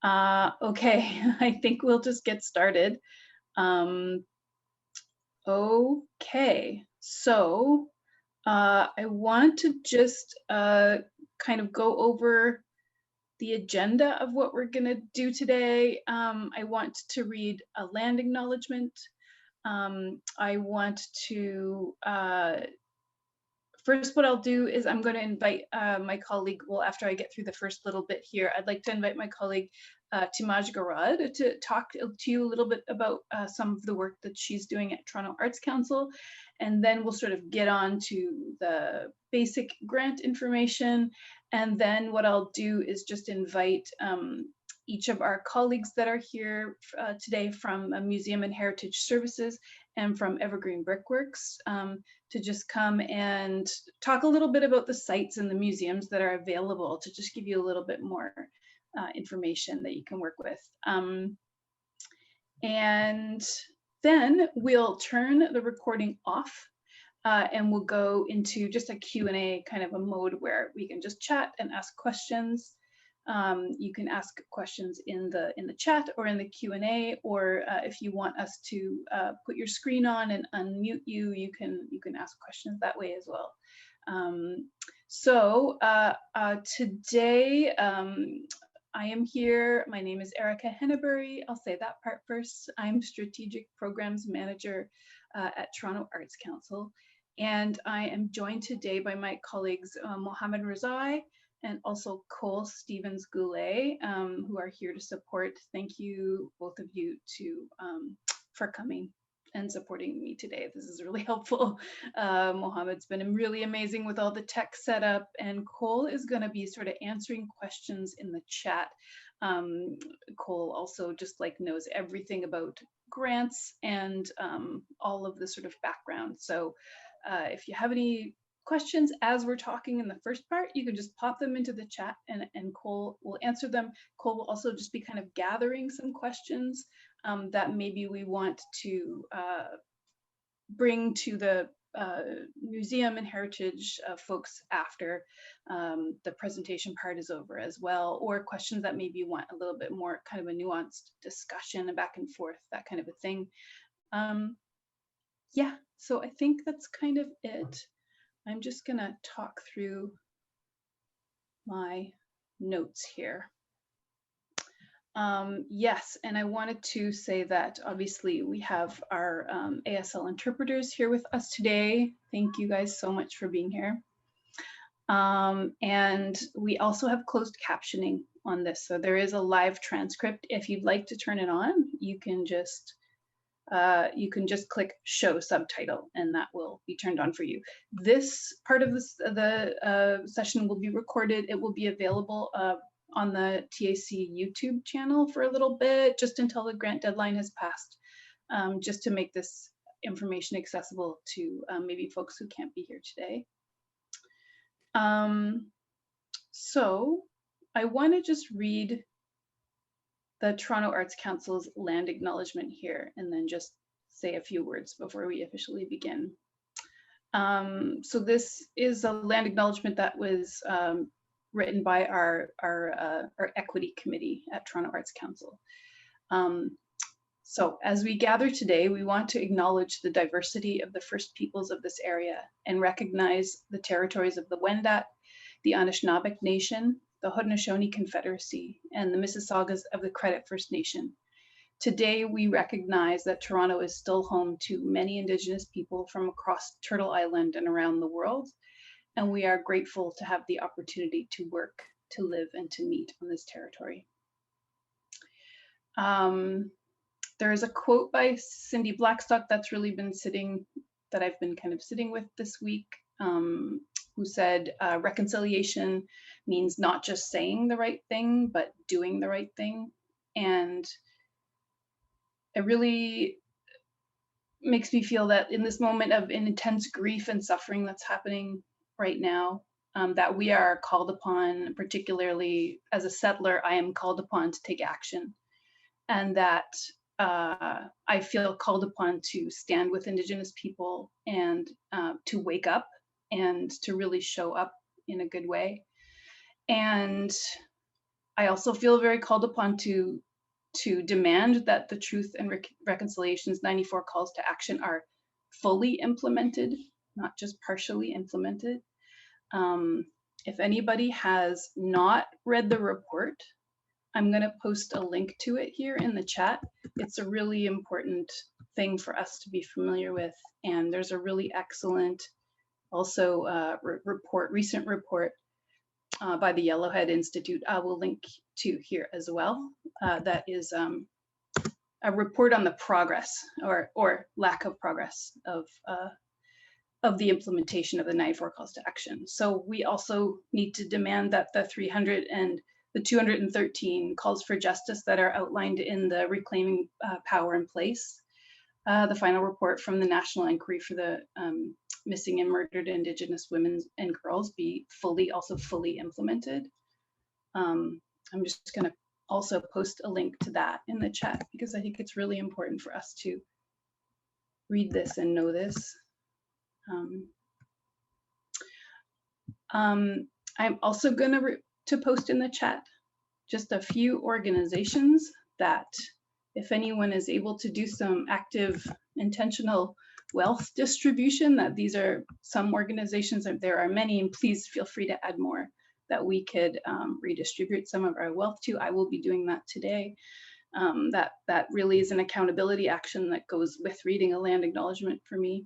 Okay, I think we'll just get started. Um, okay, so I want to just kind of go over the agenda of what we're going to do today. I want to read a land acknowledgement. I want to first, what I'll do is I'm going to invite my colleague, well, after I get through the first little bit here, I'd like to invite my colleague, Timaj Garad, to talk to you a little bit about some of the work that she's doing at Toronto Arts Council. And then we'll sort of get on to the basic grant information. And then what I'll do is just invite each of our colleagues that are here today from Museum and Heritage Services and from Evergreen Brickworks to just come and talk a little bit about the sites and the museums that are available, to just give you a little bit more information that you can work with. And then we'll turn the recording off and we'll go into just a Q&A kind of a mode where we can just chat and ask questions. You can ask questions in the chat or in the Q&A, or if you want us to put your screen on and unmute you, you can ask questions that way as well. Today I am here. My name is Erika Hennebury. I'll say that part first. I'm Strategic Programs Manager at Toronto Arts Council, and I am joined today by my colleagues Mohammed Razai and also Cole Stevens-Goulet, who are here to support. Thank you, both of you, for coming and supporting me today. This is really helpful. Mohammed's been really amazing with all the tech setup, and Cole is going to be sort of answering questions in the chat. Cole also just knows everything about grants and all of the sort of background. So if you have any questions as we're talking in the first part, you can just pop them into the chat and Cole will answer them. Cole will also just be kind of gathering some questions that maybe we want to bring to the museum and heritage folks after the presentation part is over as well, or questions that maybe want a little bit more kind of a nuanced discussion and back and forth, that kind of a thing. Yeah, so I think that's kind of it. I'm just going to talk through my notes here. Yes, and I wanted to say that obviously we have our ASL interpreters here with us today. Thank you guys so much for being here. And we also have closed captioning on this. So there is a live transcript. If you'd like to turn it on, you can just click show subtitle and that will be turned on for you. This part of the session will be recorded. It will be available on the TAC YouTube channel for a little bit, just until the grant deadline has passed, just to make this information accessible to maybe folks who can't be here today. So I want to just read the Toronto Arts Council's land acknowledgement here, and then just say a few words before we officially begin. So this is a land acknowledgement that was written by our equity committee at Toronto Arts Council. So as we gather today, we want to acknowledge the diversity of the First Peoples of this area and recognize the territories of the Wendat, the Anishinaabe Nation, the Haudenosaunee Confederacy, and the Mississaugas of the Credit First Nation. Today, we recognize that Toronto is still home to many Indigenous people from across Turtle Island and around the world, and we are grateful to have the opportunity to work, to live, and to meet on this territory. There is a quote by Cindy Blackstock that's really been that I've been kind of sitting with this week, who said, reconciliation means not just saying the right thing, but doing the right thing. And it really makes me feel that in this moment of intense grief and suffering that's happening right now, that we are called upon, particularly as a settler, I am called upon to take action. And that I feel called upon to stand with Indigenous people and to wake up and to really show up in a good way. And I also feel very called upon to demand that the Truth and Reconciliation's 94 calls to action are fully implemented, not just partially implemented. If anybody has not read the report, I'm going to post a link to it here in the chat. It's a really important thing for us to be familiar with. And there's a really excellent also recent report by the Yellowhead Institute I will link to here as well. That is a report on the progress or lack of progress of the implementation of the 94 calls to action. So we also need to demand that the 300 and the 213 calls for justice that are outlined in the Reclaiming Power in Place, the final report from the National Inquiry for the Missing and Murdered Indigenous Women and Girls be fully implemented. I'm just going to also post a link to that in the chat because I think it's really important for us to read this and know this. I'm also going to post in the chat just a few organizations that if anyone is able to do some active intentional wealth distribution, that these are some organizations, there are many, and please feel free to add more that we could redistribute some of our wealth to. I will be doing that today. That really is an accountability action that goes with reading a land acknowledgement for me.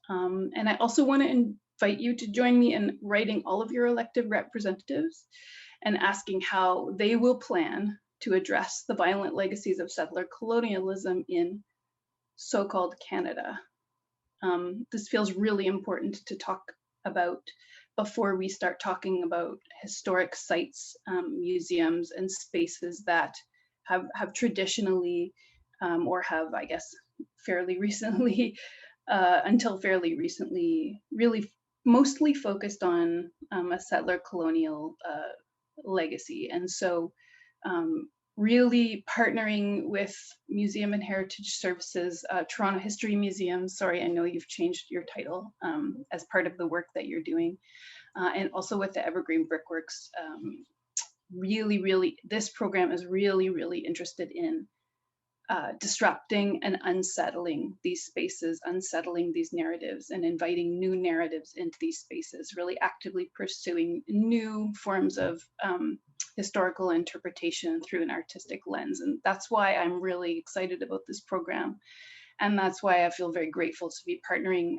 And I also want to invite you to join me in writing all of your elected representatives and asking how they will plan to address the violent legacies of settler colonialism in so-called Canada. This feels really important to talk about before we start talking about historic sites, museums, and spaces that have traditionally, or have, I guess, fairly recently, until fairly recently, really mostly focused on a settler colonial legacy. And so really partnering with Museum and Heritage Services, Toronto History Museum, sorry, I know you've changed your title as part of the work that you're doing, and also with the Evergreen Brickworks. Really, this program is really interested in disrupting and unsettling these spaces, unsettling these narratives, and inviting new narratives into these spaces, really actively pursuing new forms of historical interpretation through an artistic lens. And that's why I'm really excited about this program. And that's why I feel very grateful to be partnering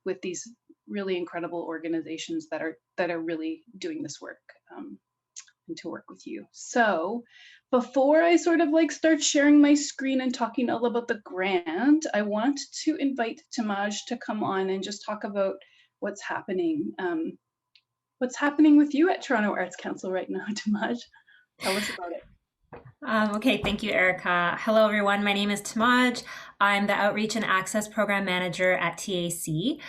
with these really incredible organizations that are really doing this work. And to work with you. So before I sort of like start sharing my screen and talking all about the grant, I want to invite Tamaj to come on and just talk about what's happening. What's happening with you at Toronto Arts Council right now, Tamaj? Tell us about it. Okay, thank you, Erika. Hello, everyone. My name is Tamaj. I'm the Outreach and Access Program Manager at TAC.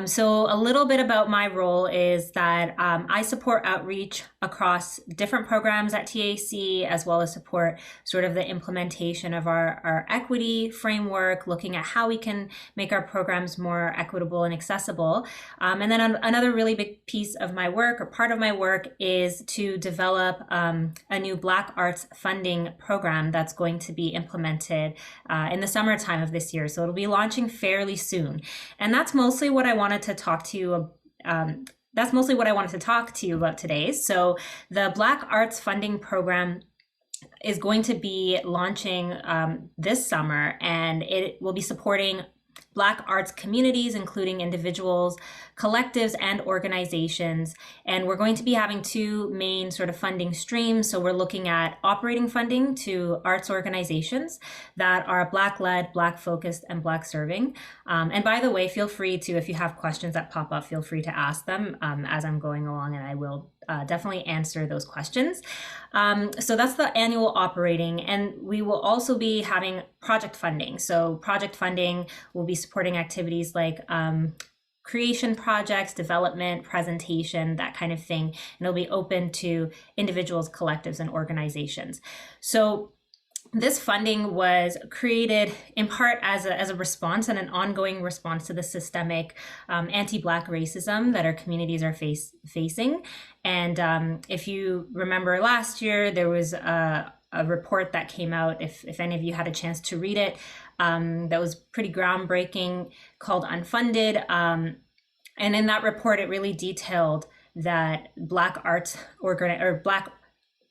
So a little bit about my role is that I support outreach across different programs at TAC, as well as support sort of the implementation of our equity framework, looking at how we can make our programs more equitable and accessible. And then another really big piece of my work, or part of my work, is to develop a new Black Arts funding program that's going to be implemented in the summertime of this year. So it'll be launching fairly soon. And that's mostly what I wanted to talk to you about today. So the Black Arts Funding Program is going to be launching this summer, and it will be supporting Black arts communities, including individuals, collectives, and organizations. And we're going to be having two main sort of funding streams. So we're looking at operating funding to arts organizations that are Black-led, Black-focused, and Black-serving. And by the way, feel free to, if you have questions that pop up, feel free to ask them as I'm going along, and I will definitely answer those questions. So that's the annual operating, and we will also be having project funding. So project funding will be supporting activities like creation projects, development, presentation, that kind of thing. And it'll be open to individuals, collectives, and organizations. So this funding was created in part as a response and an ongoing response to the systemic anti-Black racism that our communities are facing. And if you remember last year, there was a report that came out, if any of you had a chance to read it, that was pretty groundbreaking, called Unfunded. And in that report, it really detailed that Black arts Black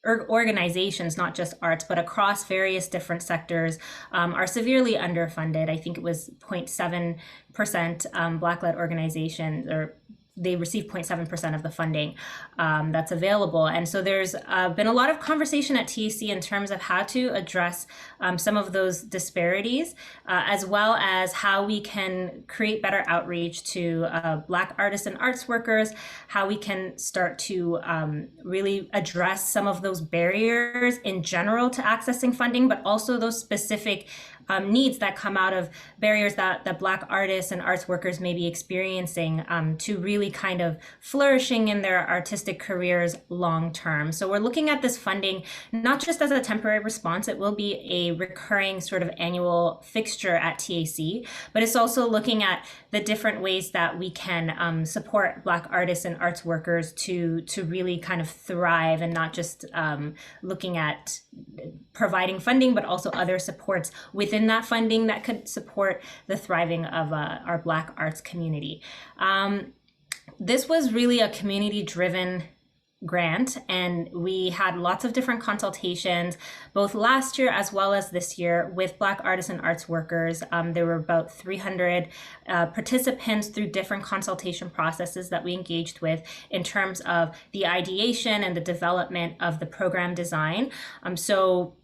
organizations, not just arts, but across various different sectors, are severely underfunded. I think it was 0.7% Black-led organizations, or they receive 0.7% of the funding that's available. And so there's been a lot of conversation at TAC in terms of how to address some of those disparities, as well as how we can create better outreach to Black artists and arts workers, how we can start to really address some of those barriers in general to accessing funding, but also those specific needs that come out of barriers that Black artists and arts workers may be experiencing to really kind of flourishing in their artistic careers long term. So we're looking at this funding not just as a temporary response. It will be a recurring sort of annual fixture at TAC, but it's also looking at the different ways that we can support Black artists and arts workers to really kind of thrive, and not just looking at providing funding, but also other supports within that funding that could support the thriving of our Black arts community. This was really a community-driven grant, and we had lots of different consultations both last year as well as this year with Black artists and arts workers. There were about 300 participants through different consultation processes that we engaged with in terms of the ideation and the development of the program design. So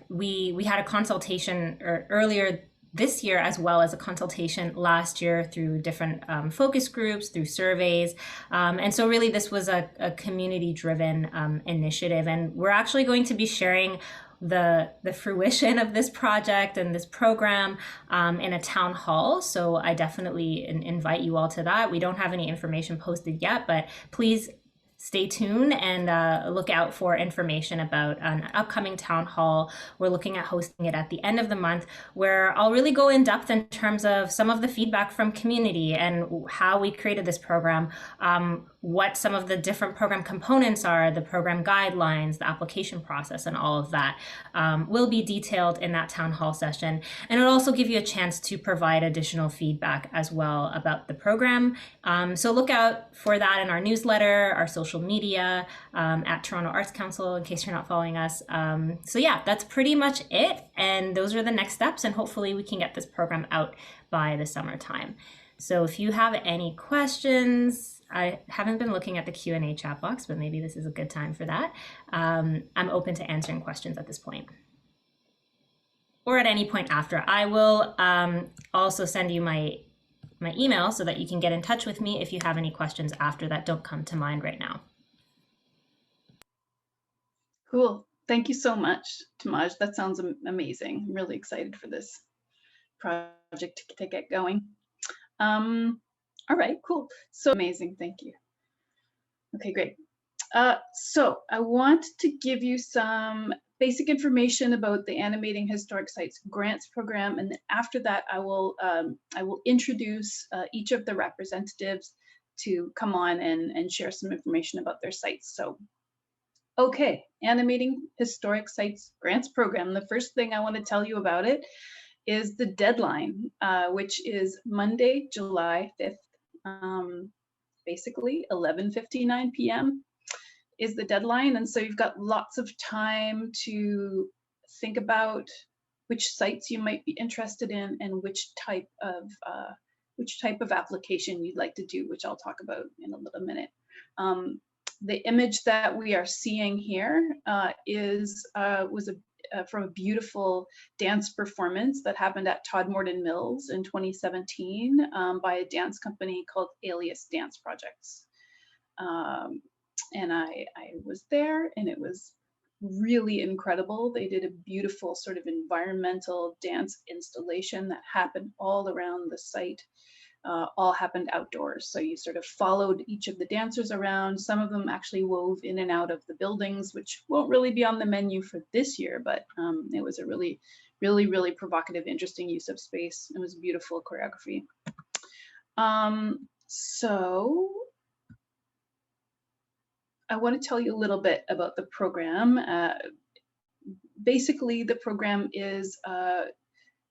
we had a consultation earlier this year, as well as a consultation last year through different focus groups, through surveys. And so really this was a community-driven initiative. And we're actually going to be sharing the fruition of this project and this program in a town hall. So I definitely invite you all to that. We don't have any information posted yet, but please stay tuned and look out for information about an upcoming town hall. We're looking at hosting it at the end of the month, where I'll really go in depth in terms of some of the feedback from community and how we created this program, what some of the different program components are, the program guidelines, the application process, and all of that will be detailed in that town hall session. And it'll also give you a chance to provide additional feedback as well about the program. So look out for that in our newsletter, our social media, at Toronto Arts Council, in case you're not following us. So yeah, that's pretty much it. And those are the next steps. And hopefully we can get this program out by the summertime. So if you have any questions, I haven't been looking at the Q&A chat box, but maybe this is a good time for that. I'm open to answering questions at this point, or at any point after. I will also send you my email so that you can get in touch with me if you have any questions after that don't come to mind right now. Cool. Thank you so much, Tamaj. That sounds amazing. I'm really excited for this project to get going. All right, cool. So amazing. Thank you. Okay, great. So I want to give you some basic information about the Animating Historic Sites Grants Program, and then after that, I will introduce each of the representatives to come on and share some information about their sites. So, okay, Animating Historic Sites Grants Program. The first thing I want to tell you about it is the deadline, which is Monday, July 5th. Basically 11:59 p.m. is the deadline, and so you've got lots of time to think about which sites you might be interested in and which type of application you'd like to do, which I'll talk about in a little minute. The image that we are seeing here was from a beautiful dance performance that happened at Todmorden Mills in 2017 by a dance company called Alias Dance Projects. And I was there, and it was really incredible. They did a beautiful sort of environmental dance installation that happened all around the site. all happened outdoors. So you sort of followed each of the dancers around. Some of them actually wove in and out of the buildings, which won't really be on the menu for this year, but it was a really, really provocative, interesting use of space. It was beautiful choreography. So I want to tell you a little bit about the program. Basically, the program is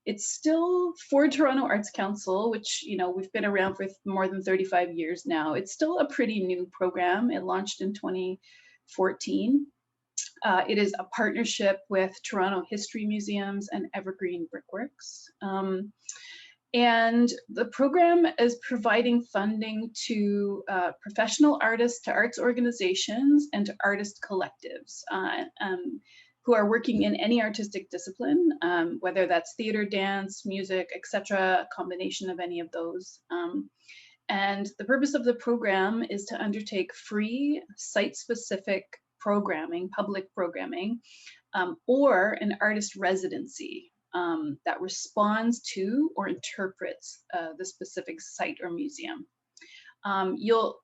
it's still for Toronto Arts Council, which, you know, we've been around for more than 35 years now. It's still a pretty new program. It launched in 2014. It is a partnership with Toronto History Museums and Evergreen Brickworks. And the program is providing funding to professional artists, to arts organizations, and to artist collectives who are working in any artistic discipline, whether that's theater, dance, music, etc., a combination of any of those. And the purpose of the program is to undertake free site-specific programming, public programming, or an artist residency that responds to or interprets the specific site or museum.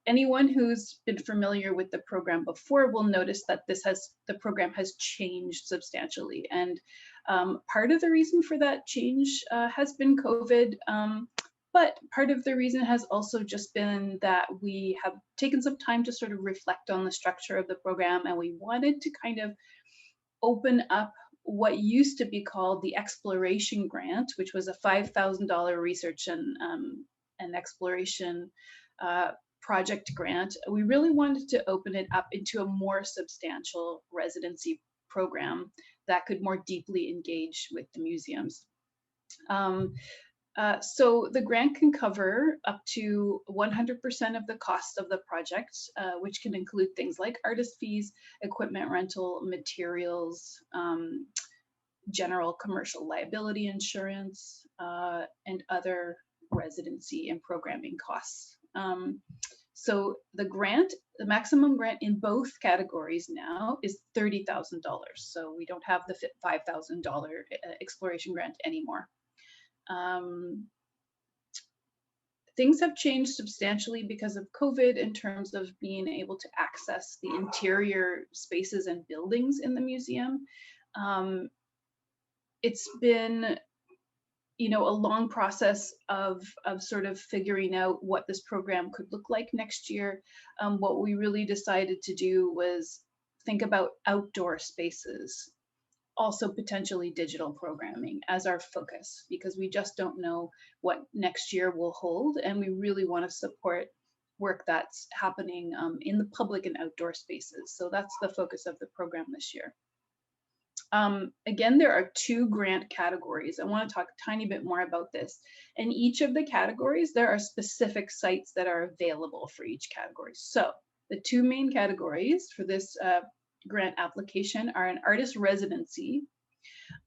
Anyone who's been familiar with the program before will notice that the program has changed substantially. And part of the reason for that change has been COVID, but part of the reason has also just been that we have taken some time to sort of reflect on the structure of the program, and we wanted to kind of open up what used to be called the Exploration Grant, which was a $5,000 research and exploration project grant. We really wanted to open it up into a more substantial residency program that could more deeply engage with the museums. So the grant can cover up to 100% of the cost of the project, which can include things like artist fees, equipment rental, materials, general commercial liability insurance, and other residency and programming costs. So the maximum grant in both categories now is $30,000. So we don't have the $5,000 exploration grant anymore. Things have changed substantially because of COVID in terms of being able to access the interior spaces and buildings in the museum. It's been, you know, a long process of sort of figuring out what this program could look like next year. What we really decided to do was think about outdoor spaces, also potentially digital programming as our focus, because we just don't know what next year will hold, and we really want to support work that's happening in the public and outdoor spaces. So that's the focus of the program this year. Again, there are 2 grant categories. I want to talk a tiny bit more about this. In each of the categories, there are specific sites that are available for each category. So the 2 main categories for this grant application are an artist residency.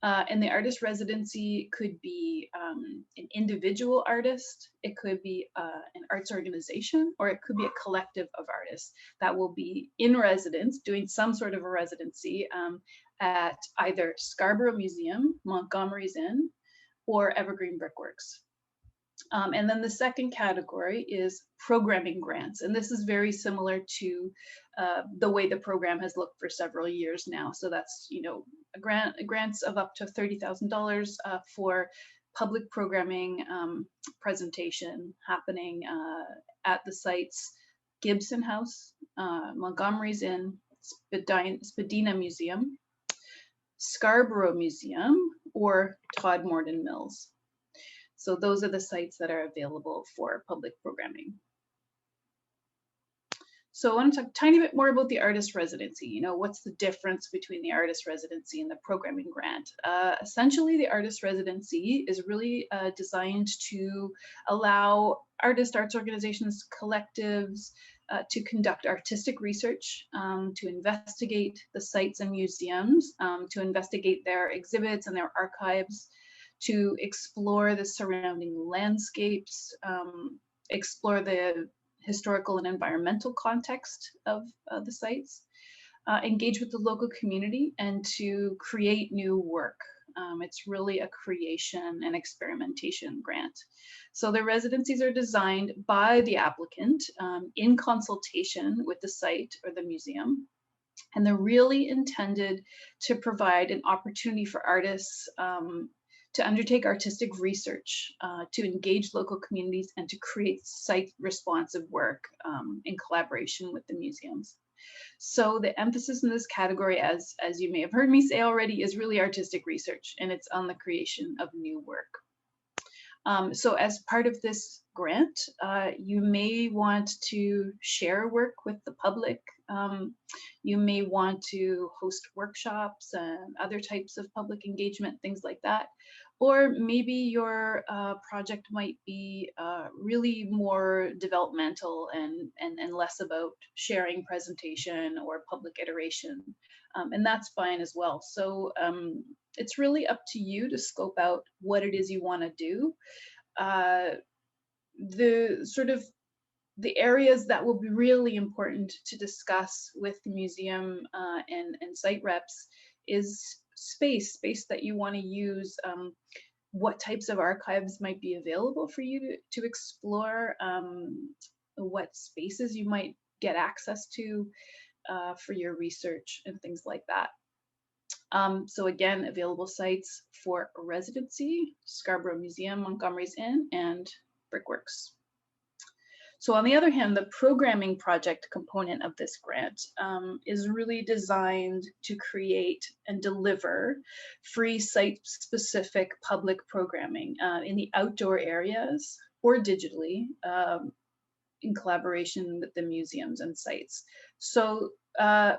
And the artist residency could be an individual artist, it could be an arts organization, or it could be a collective of artists that will be in residence doing some sort of a residency at either Scarborough Museum, Montgomery's Inn, or Evergreen Brickworks. And then the second category is programming grants. And this is very similar to the way the program has looked for several years now. So that's, you know, grants of up to $30,000 for public programming presentation happening at the sites Gibson House, Montgomery's Inn, Spadina Museum, Scarborough Museum, or Todmorden Mills. So those are the sites that are available for public programming. So I want to talk a tiny bit more about the artist residency. You know, what's the difference between the artist residency and the programming grant? Essentially, the artist residency is really designed to allow artists, arts organizations, collectives to conduct artistic research, to investigate the sites and museums, to investigate their exhibits and their archives, to explore the surrounding landscapes, explore the historical and environmental context of the sites, engage with the local community, and to create new work. It's really a creation and experimentation grant. So the residencies are designed by the applicant in consultation with the site or the museum. And they're really intended to provide an opportunity for artists to undertake artistic research, to engage local communities, and to create site-responsive work in collaboration with the museums. So the emphasis in this category, as you may have heard me say already, is really artistic research, and it's on the creation of new work. So as part of this grant, you may want to share work with the public. You may want to host workshops and other types of public engagement, things like that. Or maybe your project might be really more developmental and less about sharing presentation or public iteration. And that's fine as well. So it's really up to you to scope out what it is you want to do. The areas that will be really important to discuss with the museum and site reps is space that you want to use, what types of archives might be available for you to explore, what spaces you might get access to for your research and things like that. So again, available sites for Residency, Scarborough Museum, Montgomery's Inn, and Brickworks. So on the other hand, the programming project component of this grant is really designed to create and deliver free site-specific public programming in the outdoor areas or digitally in collaboration with the museums and sites. So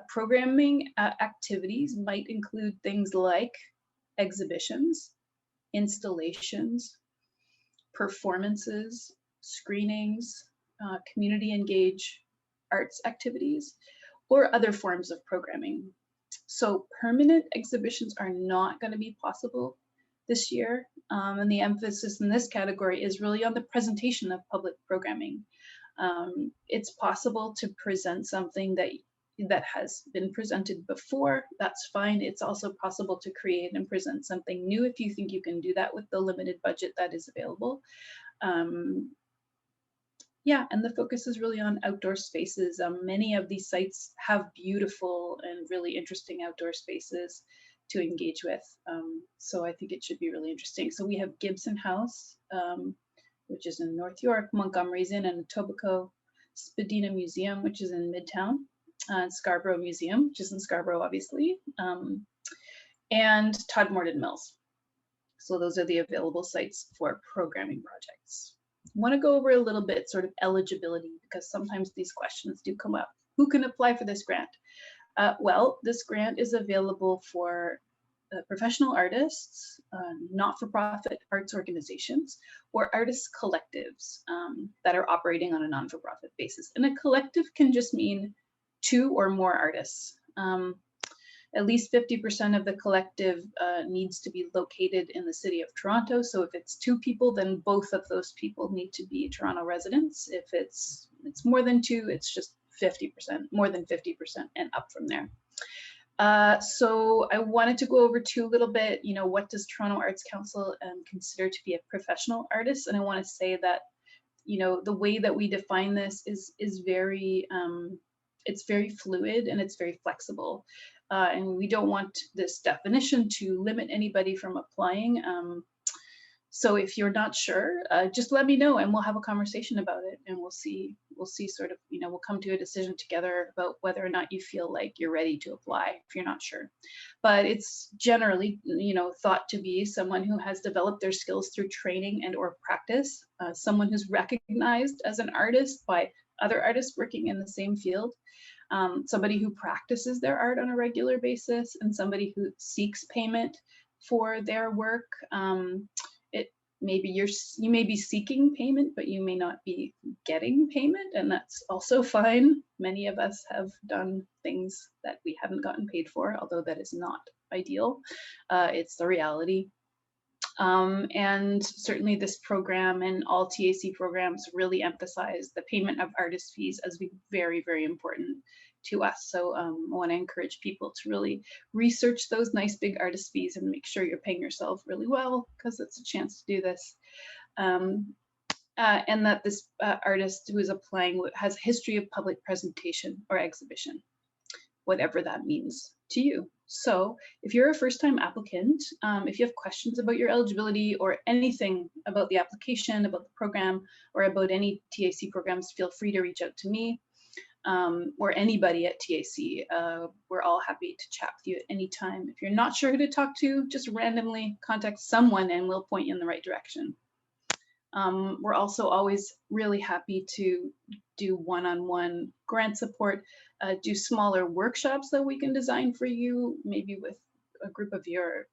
programming activities might include things like exhibitions, installations, performances, screenings, community engage arts activities, or other forms of programming. So permanent exhibitions are not going to be possible this year, and the emphasis in this category is really on the presentation of public programming. It's possible to present something that has been presented before. That's fine. It's also possible to create and present something new if you think you can do that with the limited budget that is available. Yeah, and the focus is really on outdoor spaces. Many of these sites have beautiful and really interesting outdoor spaces to engage with. So I think it should be really interesting. So we have Gibson House, which is in North York, Montgomery's Inn and Etobicoke, Spadina Museum, which is in Midtown, Scarborough Museum, which is in Scarborough, obviously, and Todmorden Mills. So those are the available sites for programming projects. I want to go over a little bit sort of eligibility, because sometimes these questions do come up. Who can apply for this grant? Well, this grant is available for professional artists, not-for-profit arts organizations, or artist collectives that are operating on a non-for-profit basis. And a collective can just mean 2 or more artists. At least 50% of the collective needs to be located in the city of Toronto. So if it's 2 people, then both of those people need to be Toronto residents. If it's more than 2, it's just 50%, more than 50% and up from there. So I wanted to go over too a little bit, what does Toronto Arts Council consider to be a professional artist? And I want to say that, the way that we define this is very, it's very fluid and it's very flexible. And we don't want this definition to limit anybody from applying. So if you're not sure, just let me know and we'll have a conversation about it, and we'll see sort of, we'll come to a decision together about whether or not you feel like you're ready to apply if you're not sure. But it's generally, thought to be someone who has developed their skills through training and or practice, someone who's recognized as an artist by other artists working in the same field, somebody who practices their art on a regular basis, and somebody who seeks payment for their work. Maybe you may be seeking payment, but you may not be getting payment, and that's also fine. Many of us have done things that we haven't gotten paid for, although that is not ideal. It's the reality. And certainly this program and all TAC programs really emphasize the payment of artist fees as being very, very important to us. So I want to encourage people to really research those nice big artist fees and make sure you're paying yourself really well, because it's a chance to do this. And that this artist who is applying has a history of public presentation or exhibition, whatever that means to you. So if you're a first-time applicant, if you have questions about your eligibility or anything about the application, about the program, or about any TAC programs, feel free to reach out to me or anybody at TAC. We're all happy to chat with you at any time. If you're not sure who to talk to, just randomly contact someone and we'll point you in the right direction. We're also always really happy to do one-on-one grant support, do smaller workshops that we can design for you, maybe with a group of your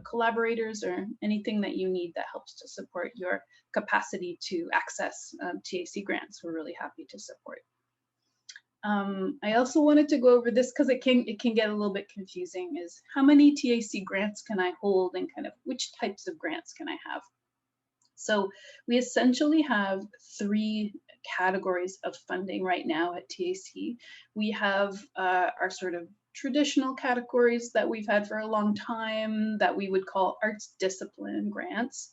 collaborators, or anything that you need that helps to support your capacity to access TAC grants. We're really happy to support. I also wanted to go over this because it can get a little bit confusing, is how many TAC grants can I hold and kind of which types of grants can I have? So we essentially have 3 categories of funding right now at TAC. We have our sort of traditional categories that we've had for a long time that we would call arts discipline grants.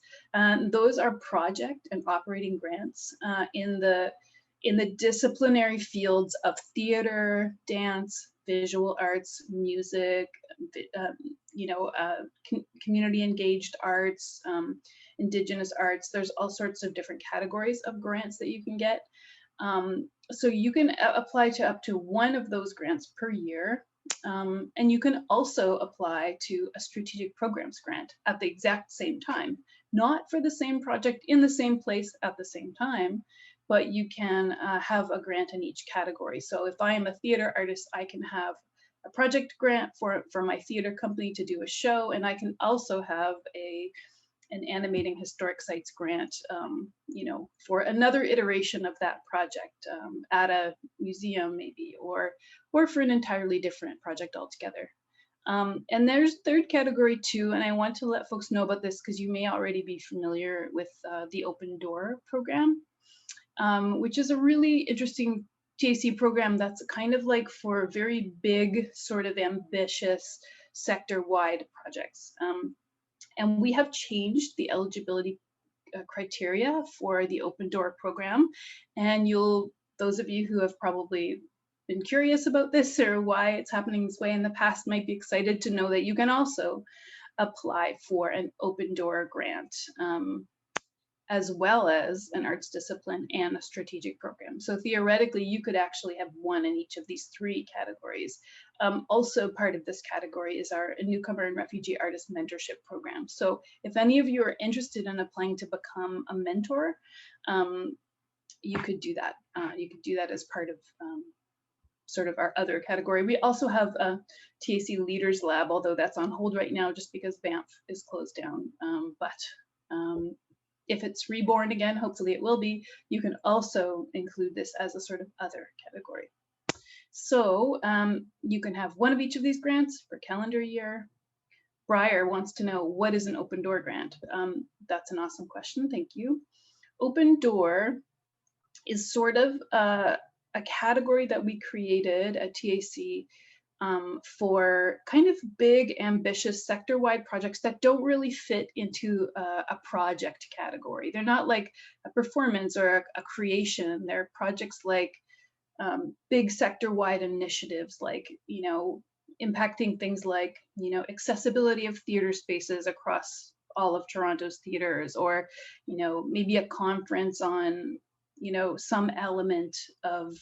Those are project and operating grants in the disciplinary fields of theater, dance, visual arts, music, community engaged arts, Indigenous arts. There's all sorts of different categories of grants that you can get. So you can apply to up to 1 of those grants per year. And you can also apply to a strategic programs grant at the exact same time, not for the same project in the same place at the same time, but you can have a grant in each category. So if I am a theater artist, I can have a project grant for my theater company to do a show, and I can also have an Animating Historic Sites grant, for another iteration of that project at a museum maybe, or for an entirely different project altogether. And there's third category too, and I want to let folks know about this because you may already be familiar with the Open Door program, which is a really interesting TAC program that's kind of like for very big, sort of ambitious sector-wide projects. And we have changed the eligibility criteria for the Open Door program. And those of you who have probably been curious about this or why it's happening this way in the past might be excited to know that you can also apply for an Open Door grant, as well as an arts discipline and a strategic program. So theoretically, you could actually have 1 in each of these 3 categories. Also part of this category is our newcomer and refugee artist mentorship program. So if any of you are interested in applying to become a mentor, you could do that. You could do that as part of sort of our other category. We also have a TAC Leaders Lab, although that's on hold right now just because Banff is closed down. If it's reborn again, hopefully it will be, you can also include this as a sort of other category. So you can have 1 of each of these grants per calendar year. Briar wants to know, what is an Open Door grant? That's an awesome question, thank you. Open Door is sort of a category that we created at TAC for kind of big, ambitious sector-wide projects that don't really fit into a project category. They're not like a performance or a creation. They're projects like big sector-wide initiatives, like, impacting things like, accessibility of theater spaces across all of Toronto's theaters, or, maybe a conference on, some element of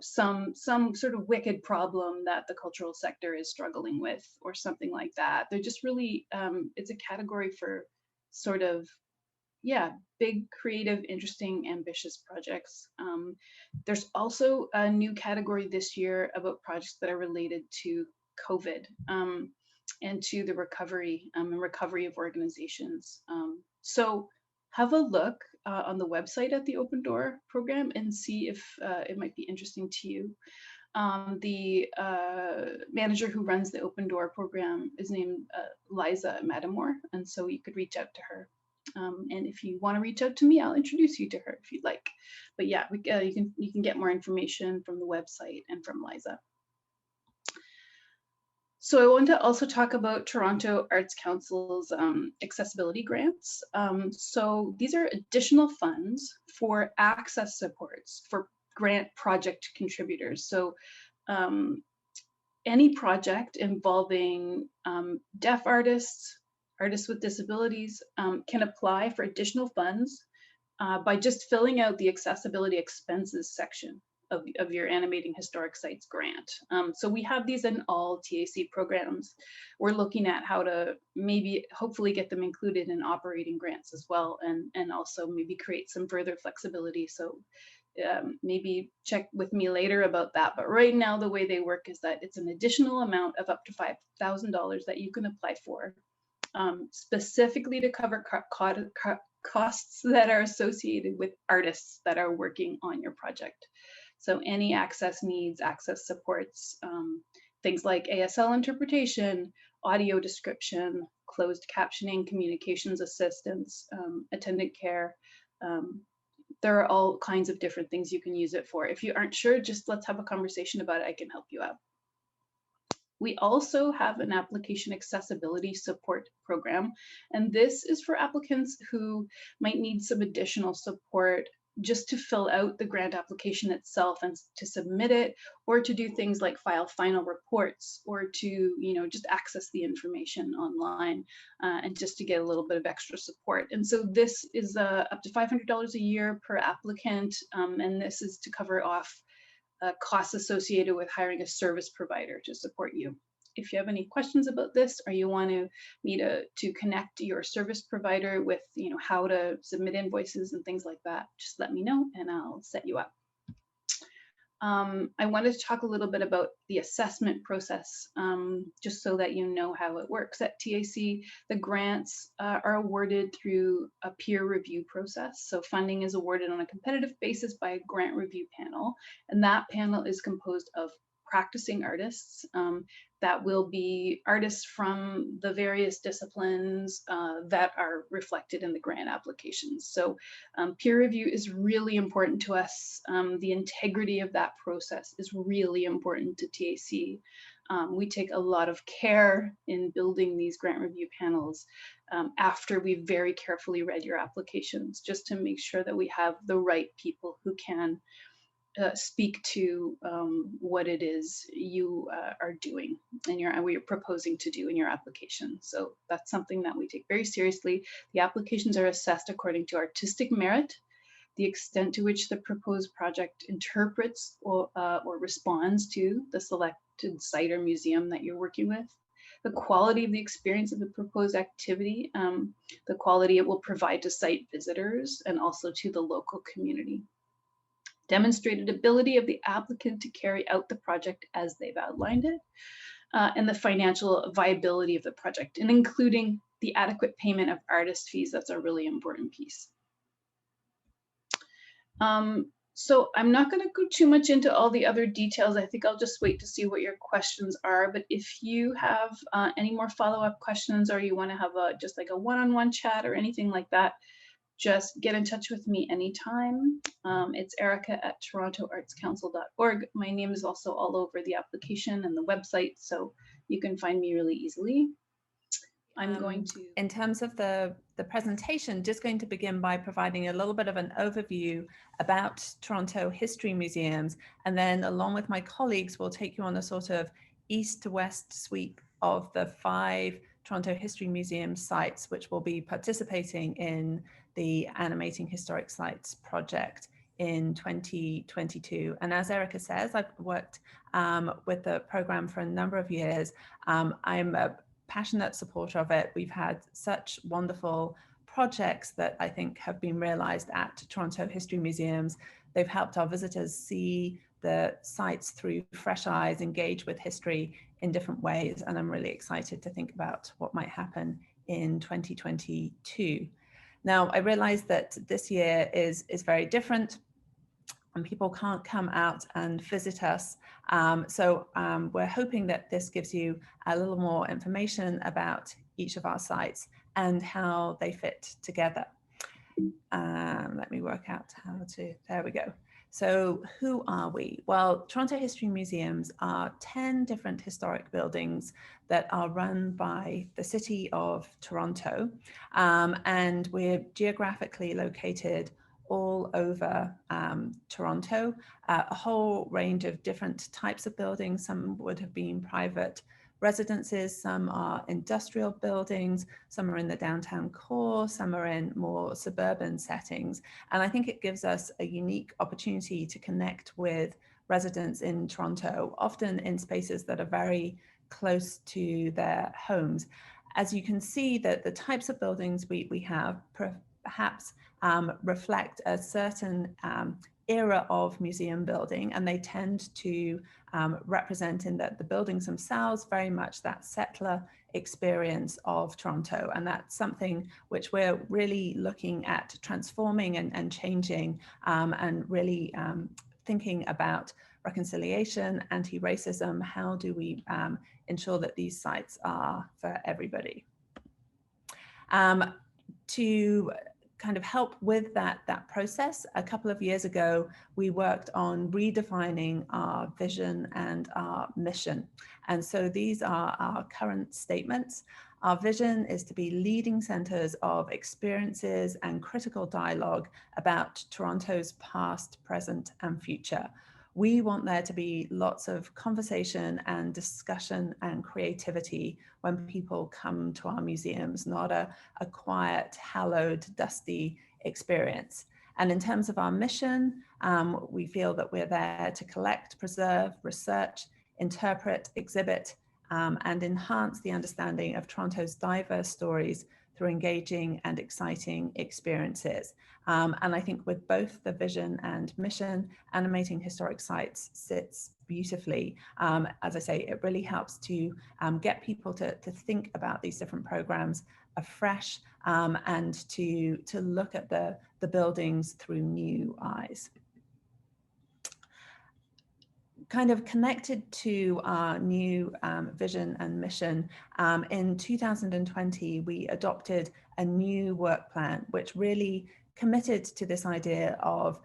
some sort of wicked problem that the cultural sector is struggling with, or something like that. They're just really, it's a category for sort of, big, creative, interesting, ambitious projects. There's also a new category this year about projects that are related to COVID and to the recovery and recovery of organizations. So have a look on the website at the Open Door program and see if it might be interesting to you. The manager who runs the Open Door program is named Liza Matamore, and so you could reach out to her. And if you want to reach out to me, I'll introduce you to her if you'd like. But yeah, you can get more information from the website and from Liza. So I want to also talk about Toronto Arts Council's accessibility grants. So these are additional funds for access supports for grant project contributors. So any project involving deaf artists, artists with disabilities can apply for additional funds by just filling out the accessibility expenses section of your Animating Historic Sites grant. So we have these in all TAC programs. We're looking at how to maybe hopefully get them included in operating grants as well, and also maybe create some further flexibility. So maybe check with me later about that. But right now, the way they work is that it's an additional amount of up to $5,000 that you can apply for, specifically to cover costs that are associated with artists that are working on your project. So any access needs, access supports, things like ASL interpretation, audio description, closed captioning, communications assistance, attendant care. There are all kinds of different things you can use it for. If you aren't sure, just let's have a conversation about it. I can help you out. We also have an application accessibility support program, and this is for applicants who might need some additional support just to fill out the grant application itself and to submit it, or to do things like file final reports, or to just access the information online, and just to get a little bit of extra support. And so this is up to $500 a year per applicant, and this is to cover off costs associated with hiring a service provider to support you. If you have any questions about this, or you want me to connect your service provider with how to submit invoices and things like that, just let me know and I'll set you up. I wanted to talk a little bit about the assessment process, just so that you know how it works at TAC. The grants are awarded through a peer review process. So funding is awarded on a competitive basis by a grant review panel, and that panel is composed of practicing artists that will be artists from the various disciplines that are reflected in the grant applications. So peer review is really important to us. The integrity of that process is really important to TAC. We take a lot of care in building these grant review panels after we've very carefully read your applications, just to make sure that we have the right people who can speak to what it is you are doing and what you're proposing to do in your application. So that's something that we take very seriously. The applications are assessed according to artistic merit, the extent to which the proposed project interprets or responds to the selected site or museum that you're working with, the quality of the experience of the proposed activity, the quality it will provide to site visitors and also to the local community. Demonstrated ability of the applicant to carry out the project as they've outlined it, and the financial viability of the project, and including the adequate payment of artist fees. That's a really important piece. So I'm not going to go too much into all the other details. I think I'll just wait to see what your questions are. But if you have any more follow-up questions, or you want to have just like a one-on-one chat or anything like that, just get in touch with me anytime. It's Erika at torontoartscouncil.org. My name is also all over the application and the website, so you can find me really easily. I'm going to... In terms of the presentation, just going to begin by providing a little bit of an overview about Toronto History Museums, and then along with my colleagues, we'll take you on a sort of east to west sweep of the 5 Toronto History Museum sites, which will be participating in the Animating Historic Sites project in 2022. And as Erika says, I've worked with the program for a number of years. I'm a passionate supporter of it. We've had such wonderful projects that I think have been realized at Toronto History Museums. They've helped our visitors see the sites through fresh eyes, engage with history in different ways. And I'm really excited to think about what might happen in 2022. Now, I realize that this year is very different. and people can't come out and visit us. We're hoping that this gives you a little more information about each of our sites and how they fit together. Let me work out how to, there we go. So who are we? Well, Toronto History Museums are 10 different historic buildings that are run by the City of Toronto. And we're geographically located all over Toronto, a whole range of different types of buildings. Some would have been private residences, some are industrial buildings, some are in the downtown core, some are in more suburban settings. And I think it gives us a unique opportunity to connect with residents in Toronto, often in spaces that are very close to their homes. As you can see, that the types of buildings we have perhaps reflect a certain era of museum building, and they tend to represent in that the buildings themselves very much that settler experience of Toronto. And that's something which we're really looking at transforming and changing, and really thinking about reconciliation, anti-racism. How do we ensure that these sites are for everybody? To kind of help with that process, a couple of years ago, we worked on redefining our vision and our mission. And so these are our current statements. Our vision is to be leading centers of experiences and critical dialogue about Toronto's past, present, and future. We want there to be lots of conversation and discussion and creativity when people come to our museums, not a quiet, hallowed, dusty experience. And in terms of our mission, we feel that we're there to collect, preserve, research, interpret, exhibit, and enhance the understanding of Toronto's diverse stories through engaging and exciting experiences. And I think with both the vision and mission, Animating Historic Sites sits beautifully. As I say, it really helps to get people to think about these different programs afresh, and to look at the buildings through new eyes. Kind of connected to our new vision and mission, in 2020, we adopted a new work plan, which really committed to this idea of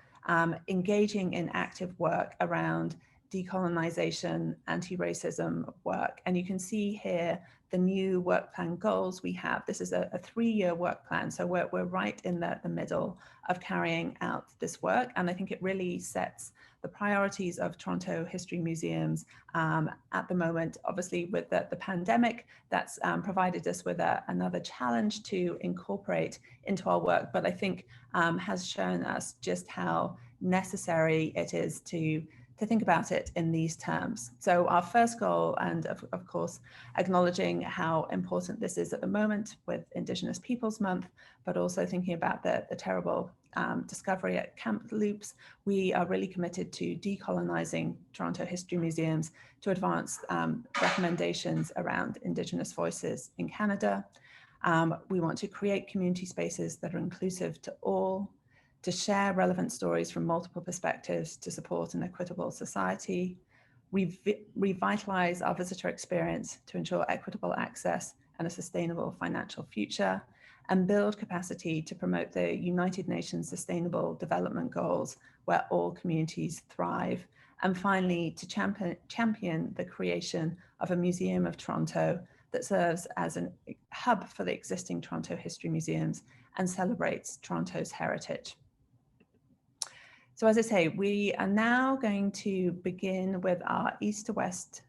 engaging in active work around decolonization, anti-racism work. And you can see here the new work plan goals we have. This is a 3-year work plan. So we're right in the middle of carrying out this work. And I think it really sets the priorities of Toronto History Museums at the moment. Obviously, with the pandemic, that's provided us with another challenge to incorporate into our work, but I think has shown us just how necessary it is to think about it in these terms. So our first goal, and of course, acknowledging how important this is at the moment with Indigenous Peoples Month, but also thinking about the terrible discovery at Kamloops, we are really committed to decolonizing Toronto History Museums to advance recommendations around Indigenous voices in Canada. We want to create community spaces that are inclusive to all, to share relevant stories from multiple perspectives to support an equitable society, revitalize our visitor experience to ensure equitable access and a sustainable financial future, and build capacity to promote the United Nations Sustainable Development Goals where all communities thrive. And finally, to champion the creation of a Museum of Toronto that serves as a hub for the existing Toronto History Museums and celebrates Toronto's heritage. So as I say, we are now going to begin with our east to west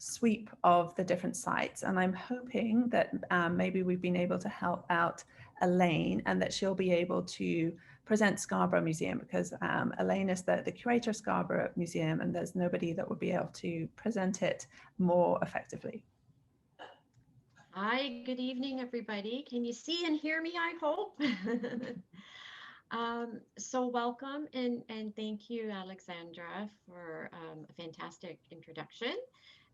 sweep of the different sites. And I'm hoping that maybe we've been able to help out Elaine and that she'll be able to present Scarborough Museum, because Elaine is the curator of Scarborough Museum, and there's nobody that would be able to present it more effectively. Hi, good evening, everybody. Can you see and hear me, I hope? So welcome and thank you, Alexandra, for a fantastic introduction.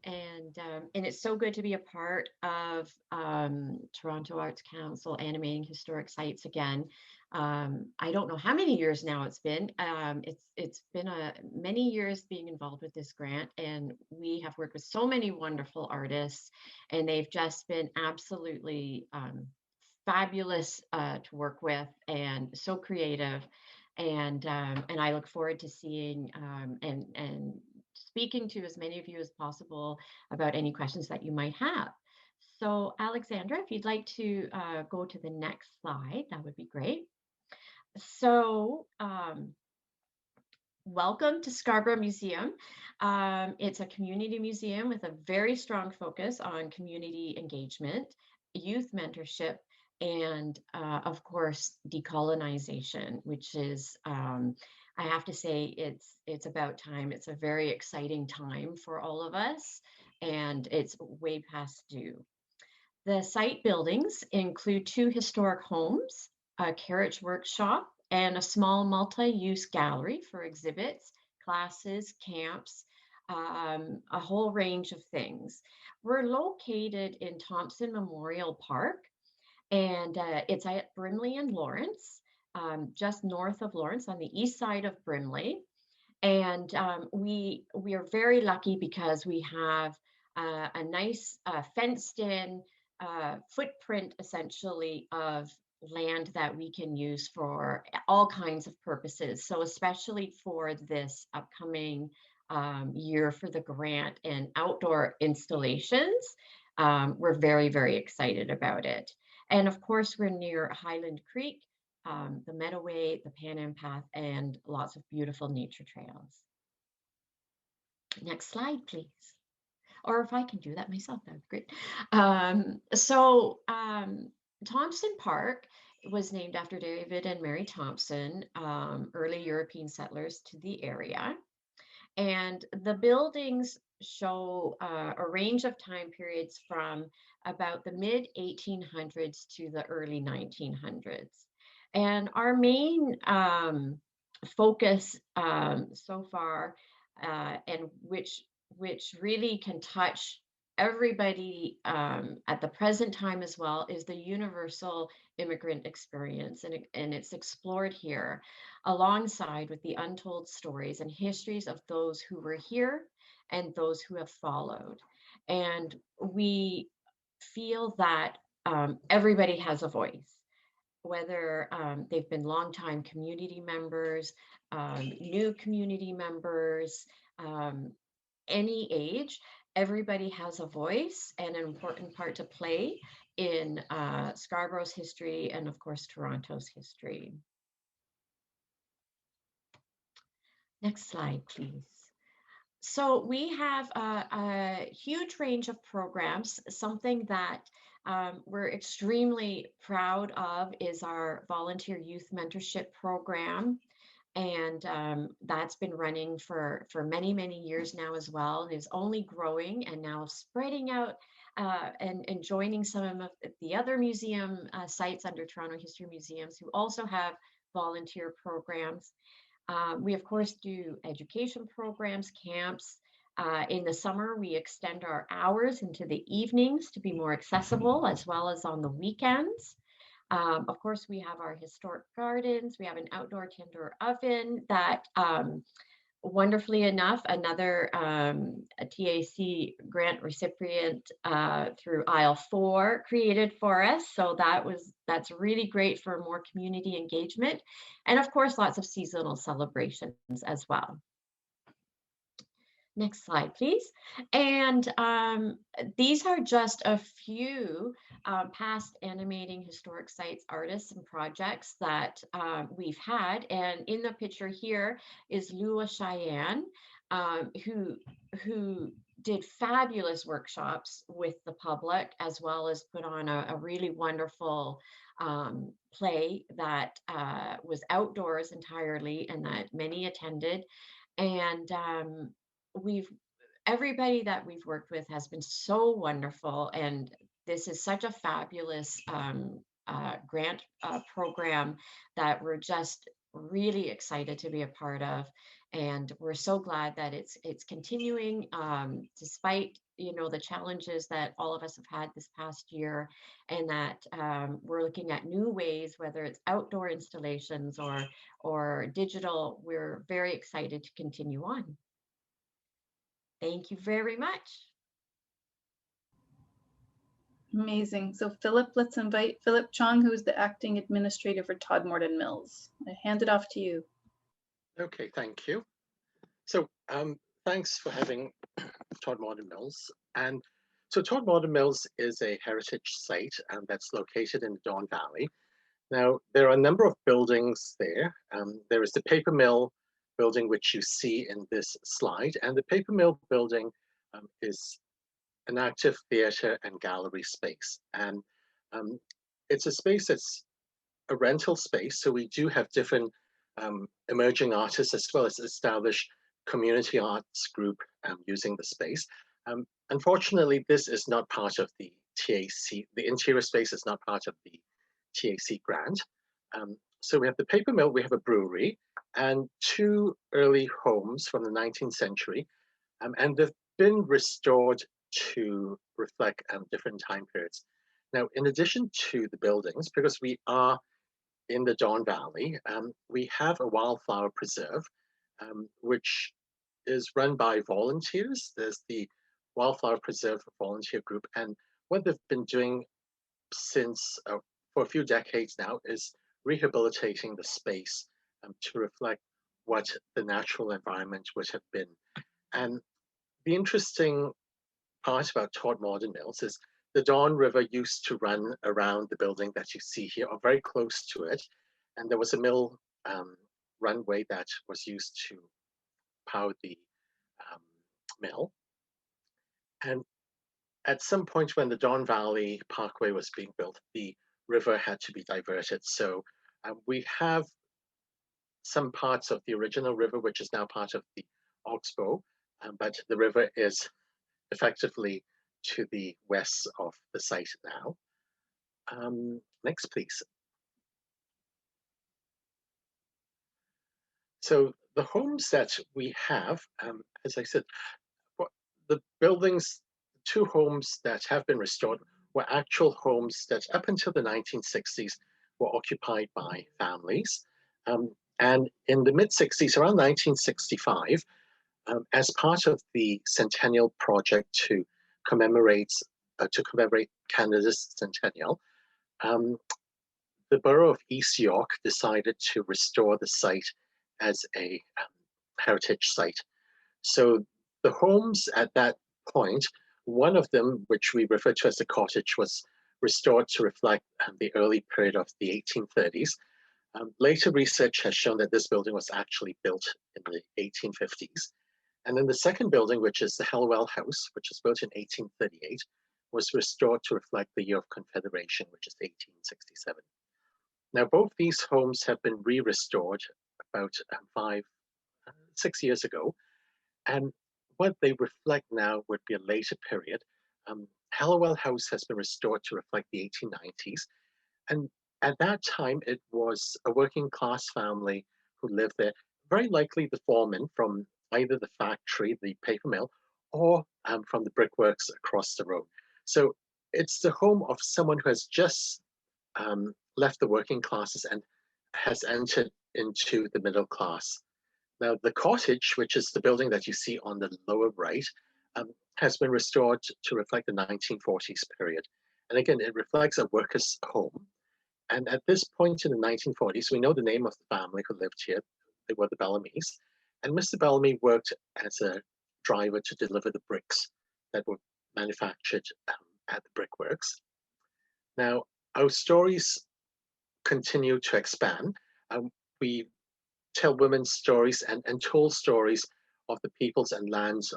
And it's so good to be a part of Toronto Arts Council Animating Historic Sites again. I don't know how many years now it's been. It's been many years being involved with this grant, and we have worked with so many wonderful artists, and they've just been absolutely fabulous to work with, and so creative. And I look forward to seeing and speaking to as many of you as possible about any questions that you might have. So Alexandra, if you'd like to go to the next slide, that would be great. So welcome to Scarborough Museum. It's a community museum with a very strong focus on community engagement, youth mentorship, and of course, decolonization, which is, I have to say, it's about time. It's a very exciting time for all of us, and it's way past due. The site buildings include 2 historic homes, a carriage workshop, and a small multi-use gallery for exhibits, classes, camps, a whole range of things. We're located in Thompson Memorial Park, and it's at Brimley and Lawrence, just north of Lawrence on the east side of Brimley. And we are very lucky because we have a nice fenced-in footprint, essentially, of land that we can use for all kinds of purposes. So especially for this upcoming year for the grant and outdoor installations, we're very, very excited about it. And of course, we're near Highland Creek, the Meadowway, the Pan Am Path, and lots of beautiful nature trails. Next slide, please. Or if I can do that myself, that would be great. Thompson Park was named after David and Mary Thompson, early European settlers to the area. And the buildings show a range of time periods from about the mid 1800s to the early 1900s. And our main focus so far, and which really can touch everybody at the present time as well, is the universal immigrant experience. And it's explored here alongside with the untold stories and histories of those who were here and those who have followed. And we feel that everybody has a voice, whether they've been longtime community members, new community members, any age. Everybody has a voice and an important part to play in Scarborough's history and, of course, Toronto's history. Next slide, please. So we have a huge range of programs. Something that we're extremely proud of is our volunteer youth mentorship program. And that's been running for many, many years now as well, and is only growing and now spreading out and joining some of the other museum sites under Toronto History Museums who also have volunteer programs. We, of course, do education programs, camps. In the summer, we extend our hours into the evenings to be more accessible, as well as on the weekends. Of course, we have our historic gardens. We have an outdoor timber oven that, wonderfully enough, another a TAC grant recipient through aisle 4 created for us. So that's really great for more community engagement. And of course, lots of seasonal celebrations as well. Next slide, please. And these are just a few past Animating Historic Sites artists and projects that we've had. And in the picture here is Lua Cheyenne, who did fabulous workshops with the public, as well as put on a really wonderful play that was outdoors entirely and that many attended. And everybody that we've worked with has been so wonderful, and this is such a fabulous grant program that we're just really excited to be a part of, and we're so glad that it's continuing despite the challenges that all of us have had this past year, and that we're looking at new ways, whether it's outdoor installations or digital. We're very excited to continue on. Thank you very much. Amazing. So Philip, let's invite Philip Chong, who's the acting administrator for Todmorden Mills. I hand it off to you. Okay, thank you. So thanks for having Todmorden Mills. And so Todmorden Mills is a heritage site that's located in the Don Valley. Now, there are a number of buildings there. There is the paper mill building, which you see in this slide. And the paper mill building is an active theater and gallery space. And it's a space that's a rental space. So we do have different emerging artists as well as established community arts group using the space. Unfortunately, this is not part of the TAC. The interior space is not part of the TAC grant. So we have the paper mill, we have a brewery, and two early homes from the 19th century. And they've been restored to reflect different time periods. Now, in addition to the buildings, because we are in the Don Valley, we have a wildflower preserve, which is run by volunteers. There's the Wildflower Preserve Volunteer Group, and what they've been doing since for a few decades now is rehabilitating the space to reflect what the natural environment would have been. And the interesting part about Todmorden Mills is the Don River used to run around the building that you see here, or very close to it. And there was a mill runway that was used to power the mill. And at some point when the Don Valley Parkway was being built, the river had to be diverted. So we have some parts of the original river, which is now part of the Oxbow, but the river is effectively to the west of the site now. Next, please. So the homes that we have, as I said, the buildings, two homes that have been restored were actual homes that up until the 1960s were occupied by families. And in the mid-60s, around 1965, as part of the Centennial Project to commemorate Canada's centennial, the borough of East York decided to restore the site as a heritage site. So the homes at that point, one of them, which we refer to as the cottage, was restored to reflect the early period of the 1830s. Later research has shown that this building was actually built in the 1850s. And then the second building, which is the Hellwell House, which was built in 1838, was restored to reflect the year of Confederation, which is 1867. Now, both these homes have been re-restored about 6 years ago. And what they reflect now would be a later period. Hellwell House has been restored to reflect the 1890s. And at that time, it was a working class family who lived there, very likely the foreman from either the factory, the paper mill, or from the brickworks across the road. So it's the home of someone who has just left the working classes and has entered into the middle class. Now, the cottage, which is the building that you see on the lower right, has been restored to reflect the 1940s period. And again, it reflects a worker's home. And at this point in the 1940s, we know the name of the family who lived here. They were the Bellamy's. And Mr. Bellamy worked as a driver to deliver the bricks that were manufactured at the brickworks. Now, our stories continue to expand. We tell women's stories and told stories of the peoples and lands,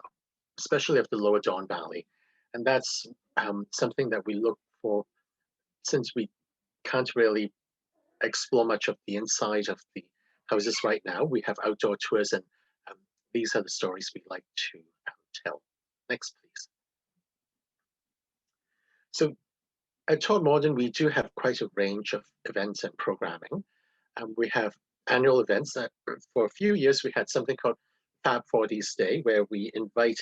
especially of the lower Don Valley. And that's something that we look for, since we can't really explore much of the inside of the houses right now. We have outdoor tours, and these are the stories we like to tell. Next, please. So at Todmorden, we do have quite a range of events and programming. We have annual events that for a few years we had something called Fab 40s Day, where we invite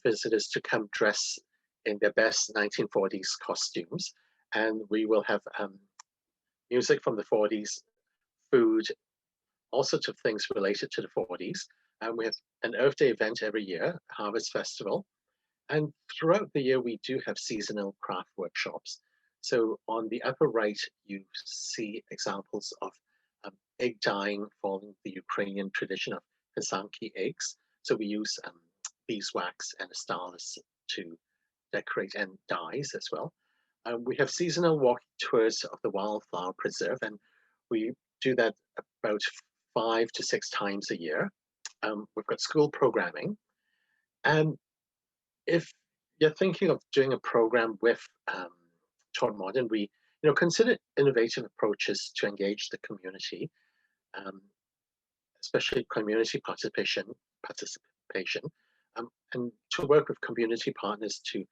visitors to come dress in their best 1940s costumes, and we will have music from the 40s, food, all sorts of things related to the 40s. And we have an Earth Day event every year, Harvest Festival. And throughout the year, we do have seasonal craft workshops. So on the upper right, you see examples of egg dyeing following the Ukrainian tradition of pysanki eggs. So we use beeswax and astalis to decorate, and dyes as well. We have seasonal walking tours of the wildflower preserve, and we do that about 5 to 6 times a year. We've got school programming. And if you're thinking of doing a program with Todd Modern, we consider innovative approaches to engage the community, especially community participation, and to work with community partners to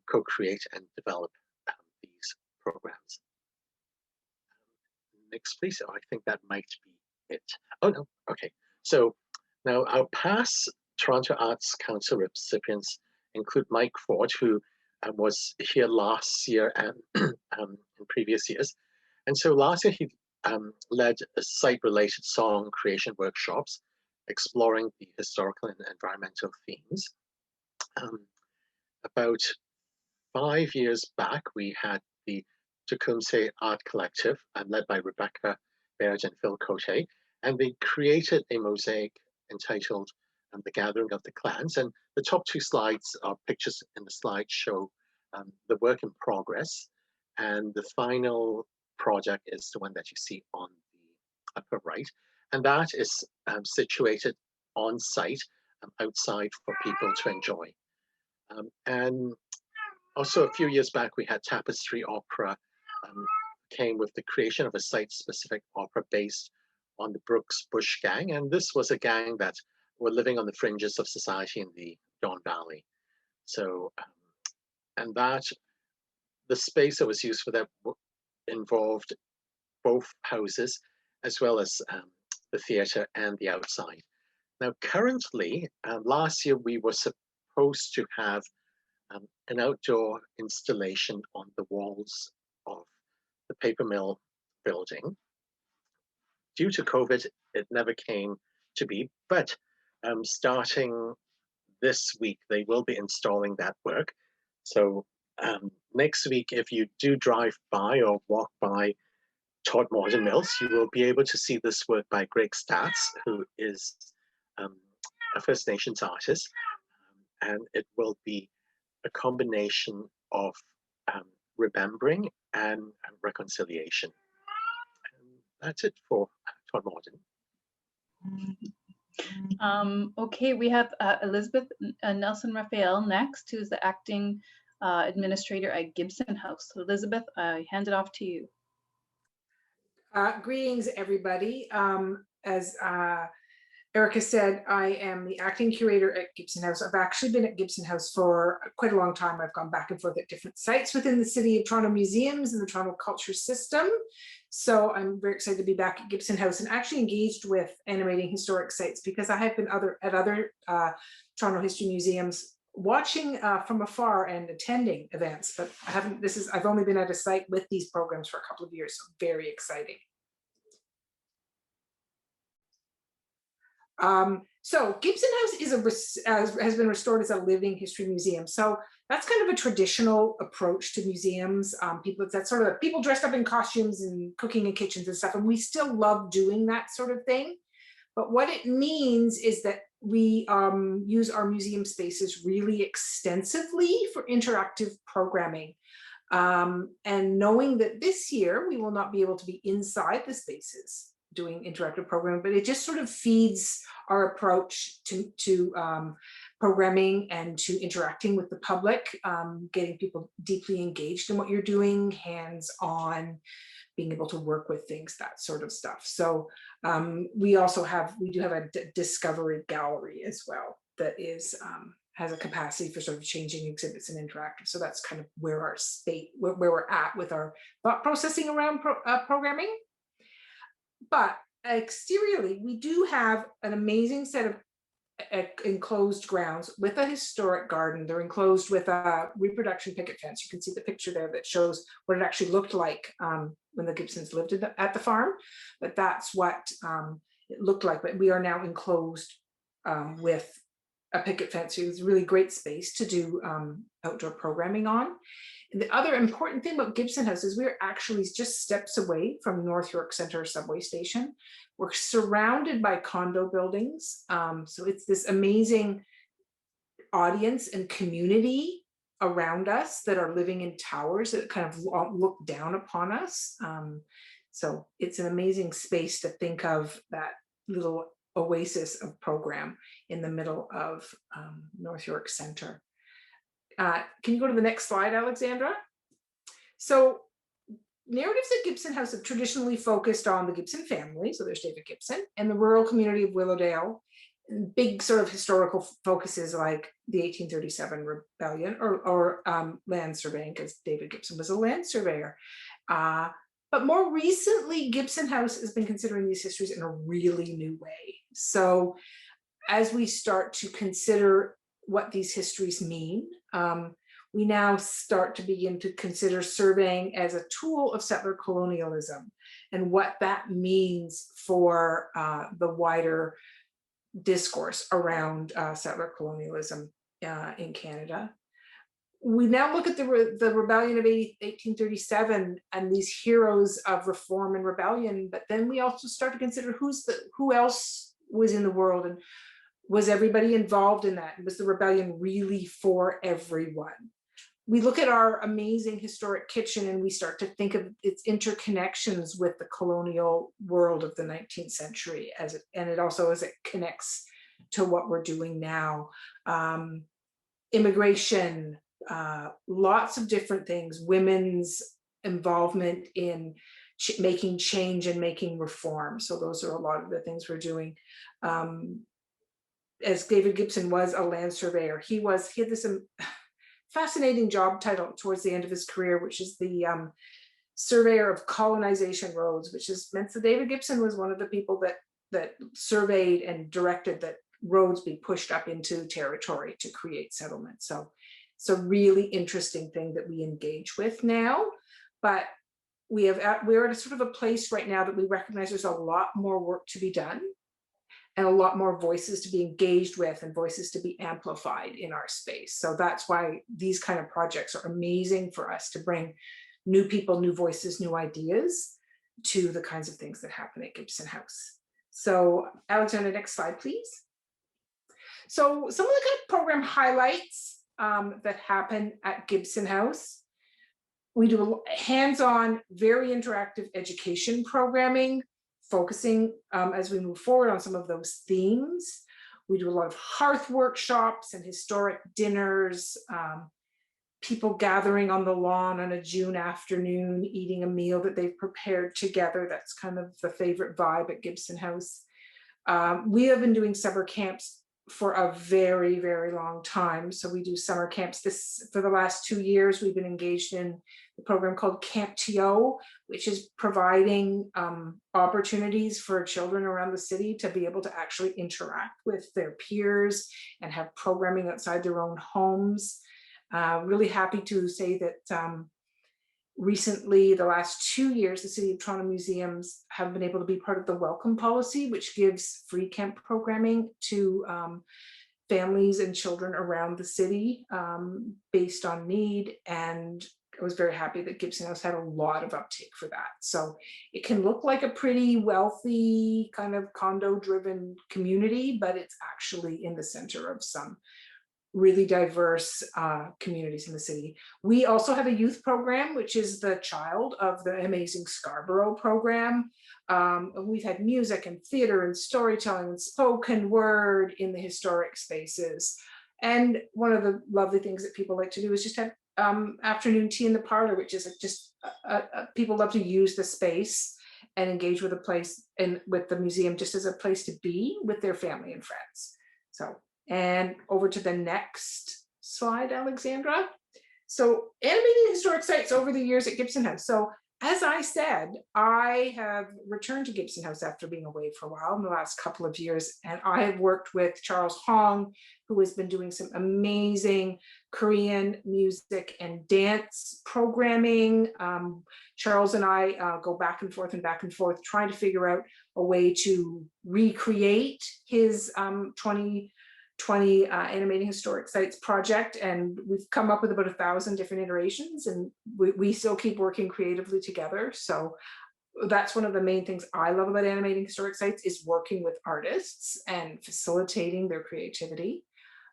co-create and develop these programs. Next, please. Oh, I think that might be it. Oh, no. Okay. So now our past Toronto Arts Council recipients include Mike Ford, who was here last year and in previous years. And so last year he led site-related song creation workshops, exploring the historical and environmental themes. About 5 years back, we had the Tecumseh Art Collective, led by Rebecca Baird and Phil Cote, and they created a mosaic entitled The Gathering of the Clans. And the top 2 slides are pictures in the slide show the work in progress. And the final project is the one that you see on the upper right. And that is situated on site, outside for people to enjoy. And also a few years back, we had Tapestry Opera came with the creation of a site-specific opera based on the Brooks Bush Gang. And this was a gang that were living on the fringes of society in the Don Valley. So, and that, the space that was used for that involved both houses, as well as the theater and the outside. Now, currently, last year, we were supposed to have an outdoor installation on the walls of the paper mill building. Due to COVID, it never came to be, but starting this week, they will be installing that work. So next week, if you do drive by or walk by Todd Modern Mills, you will be able to see this work by Greg Statz, who is a First Nations artist, and it will be a combination of remembering and reconciliation. And that's it for Todd Modern. Okay, we have Elizabeth Nelson Raphael next, who's the acting administrator at Gibson House. So Elizabeth, I hand it off to you. Greetings, everybody. As Erika said, I am the acting curator at Gibson House. I've actually been at Gibson House for quite a long time. I've gone back and forth at different sites within the City of Toronto Museums and the Toronto Culture System. So I'm very excited to be back at Gibson House and actually engaged with Animating Historic Sites, because I have been at other Toronto History Museums watching from afar and attending events, but I've only been at a site with these programs for a couple of years, so very exciting. So Gibson House has been restored as a living history museum. So that's kind of a traditional approach to museums. That's sort of people dressed up in costumes and cooking in kitchens and stuff, and we still love doing that sort of thing. But what it means is that we use our museum spaces really extensively for interactive programming. And knowing that this year we will not be able to be inside the spaces doing interactive programming, but it just sort of feeds our approach to programming and to interacting with the public, getting people deeply engaged in what you're doing, hands-on, being able to work with things, that sort of stuff. So we do have a discovery gallery as well that is has a capacity for sort of changing exhibits and interactive. So that's kind of where our where we're at with our thought processing around programming. But exteriorly, we do have an amazing set of enclosed grounds with a historic garden. They're enclosed with a reproduction picket fence. You can see the picture there that shows what it actually looked like when the Gibsons lived at the farm, but that's what it looked like. But we are now enclosed with a picket fence. So it's a really great space to do outdoor programming on. And the other important thing about Gibson House is we're actually just steps away from North York Center subway station. We're surrounded by condo buildings. So it's this amazing audience and community around us that are living in towers that kind of look down upon us. So it's an amazing space to think of, that little oasis of program in the middle of North York Center. Can you go to the next slide, Alexandra? So narratives at Gibson House have traditionally focused on the Gibson family, so there's David Gibson, and the rural community of Willowdale. Big sort of historical focuses like the 1837 rebellion or land surveying, because David Gibson was a land surveyor. But more recently, Gibson House has been considering these histories in a really new way. So as we start to consider what these histories mean, we now start to begin to consider surveying as a tool of settler colonialism and what that means for the wider discourse around settler colonialism in Canada. We now look at the rebellion of 1837 and these heroes of reform and rebellion, but then we also start to consider who else was in the world, and was everybody involved in that? Was the rebellion really for everyone? We look at our amazing historic kitchen and we start to think of its interconnections with the colonial world of the 19th century, and it also as it connects to what we're doing now. Immigration, lots of different things, women's involvement in making change and making reform. So those are a lot of the things we're doing. As David Gibson was a land surveyor, he had this fascinating job title towards the end of his career, which is the surveyor of colonization roads, which is meant that David Gibson was one of the people that surveyed and directed that roads be pushed up into territory to create settlement. So it's a really interesting thing that we engage with now, but we're at a sort of a place right now that we recognize there's a lot more work to be done and a lot more voices to be engaged with and voices to be amplified in our space. So that's why these kind of projects are amazing for us to bring new people, new voices, new ideas to the kinds of things that happen at Gibson House. So Alexandra, next slide, please. So some of the kind of program highlights that happen at Gibson House. We do hands-on, very interactive education programming, focusing as we move forward on some of those themes. We do a lot of hearth workshops and historic dinners, people gathering on the lawn on a June afternoon, eating a meal that they've prepared together. That's kind of the favorite vibe at Gibson House. We have been doing summer camps for a very, very long time. So we do summer camps. For the last 2 years, we've been engaged in a program called Camp TO, which is providing opportunities for children around the city to be able to actually interact with their peers and have programming outside their own homes. Really happy to say that recently, the last 2 years, the City of Toronto museums have been able to be part of the Welcome Policy, which gives free camp programming to families and children around the city based on need. And I was very happy that Gibson House had a lot of uptake for that. So it can look like a pretty wealthy kind of condo-driven community, but it's actually in the center of some really diverse communities in the city. We also have a youth program, which is the child of the amazing Scarborough program. We've had music and theater and storytelling and spoken word in the historic spaces. And one of the lovely things that people like to do is just have afternoon tea in the parlor, which is just people love to use the space and engage with the place and with the museum just as a place to be with their family and friends. So, and over to the next slide, Alexandra. So animating historic sites over the years at Gibson House. So as I said, I have returned to Gibson House after being away for a while in the last couple of years, and I have worked with Charles Hong, who has been doing some amazing Korean music and dance programming. Charles and I go back and forth, trying to figure out a way to recreate his 2020 Animating Historic Sites project, and we've come up with about 1,000 different iterations, and we still keep working creatively together. So that's one of the main things I love about Animating Historic Sites, is working with artists and facilitating their creativity.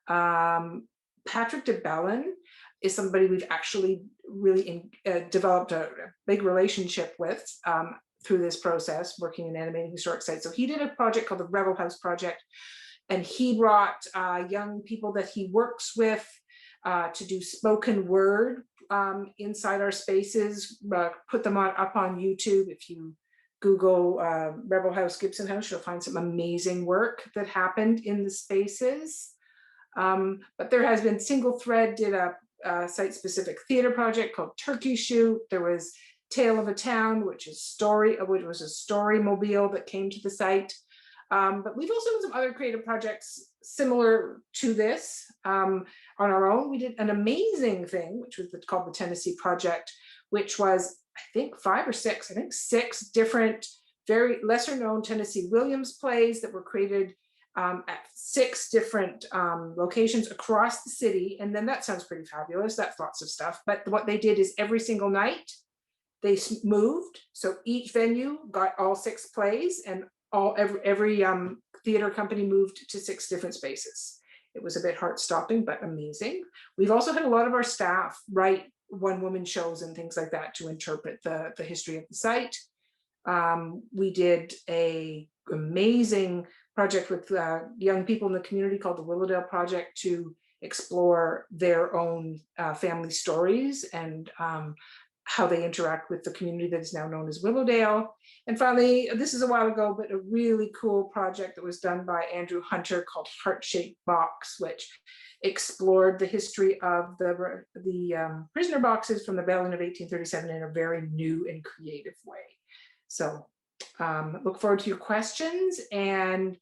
Patrick DeBellin is somebody we've actually really developed a big relationship with through this process, working in Animating Historic Sites. So he did a project called the Rebel House Project, and he brought young people that he works with to do spoken word inside our spaces, put them up on YouTube. If you Google Rebel House, Gibson House, you'll find some amazing work that happened in the spaces. But there has been Single Thread did a site-specific theater project called Turkey Shoot. There was Tale of a Town, which was a story mobile that came to the site. But we've also done some other creative projects similar to this on our own. We did an amazing thing, which was called the Tennessee Project, which was, I think, 6 different, very lesser known Tennessee Williams plays that were created at 6 different locations across the city. And then that sounds pretty fabulous. That's lots of stuff. But what they did is every single night they moved. So each venue got all 6 plays, and every theater company moved to 6 different spaces. It was a bit heart-stopping, but amazing. We've also had a lot of our staff write one-woman shows and things like that to interpret the history of the site. We did an amazing project with young people in the community called the Willowdale Project to explore their own family stories and how they interact with the community that is now known as Willowdale. And finally, this is a while ago, but a really cool project that was done by Andrew Hunter called Heart-Shaped Box, which explored the history of the prisoner boxes from the Rebellion of 1837 in a very new and creative way. So look forward to your questions, and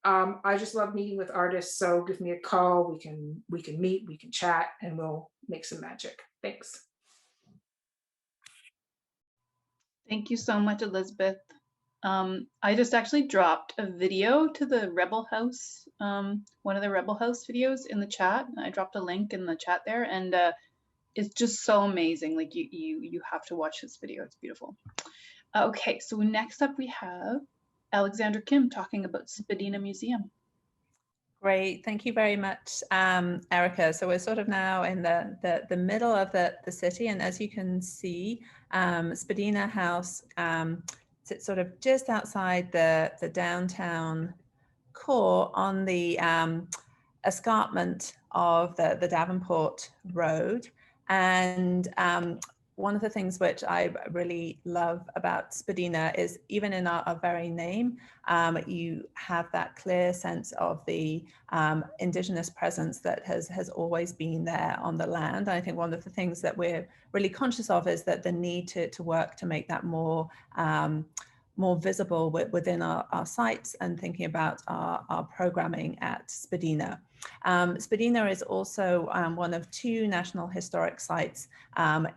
I just love meeting with artists. So give me a call. We can meet, we can chat, and we'll make some magic. Thanks. Thank you so much, Elizabeth. I just actually dropped a video to the Rebel House, one of the Rebel House videos in the chat. I dropped a link in the chat there, and it's just so amazing. Like you have to watch this video. It's beautiful. Okay, so next up we have Alexandra Kim talking about Spadina Museum. Great, thank you very much, Erika. So we're sort of now in the middle of the city, and as you can see, Spadina House sits sort of just outside the downtown core on the escarpment of the Davenport Road. And one of the things which I really love about Spadina is even in our very name, you have that clear sense of the Indigenous presence that has always been there on the land. I think one of the things that we're really conscious of is that the need to work to make that more visible within our sites, and thinking about our programming at Spadina. Spadina is also one of 2 National Historic Sites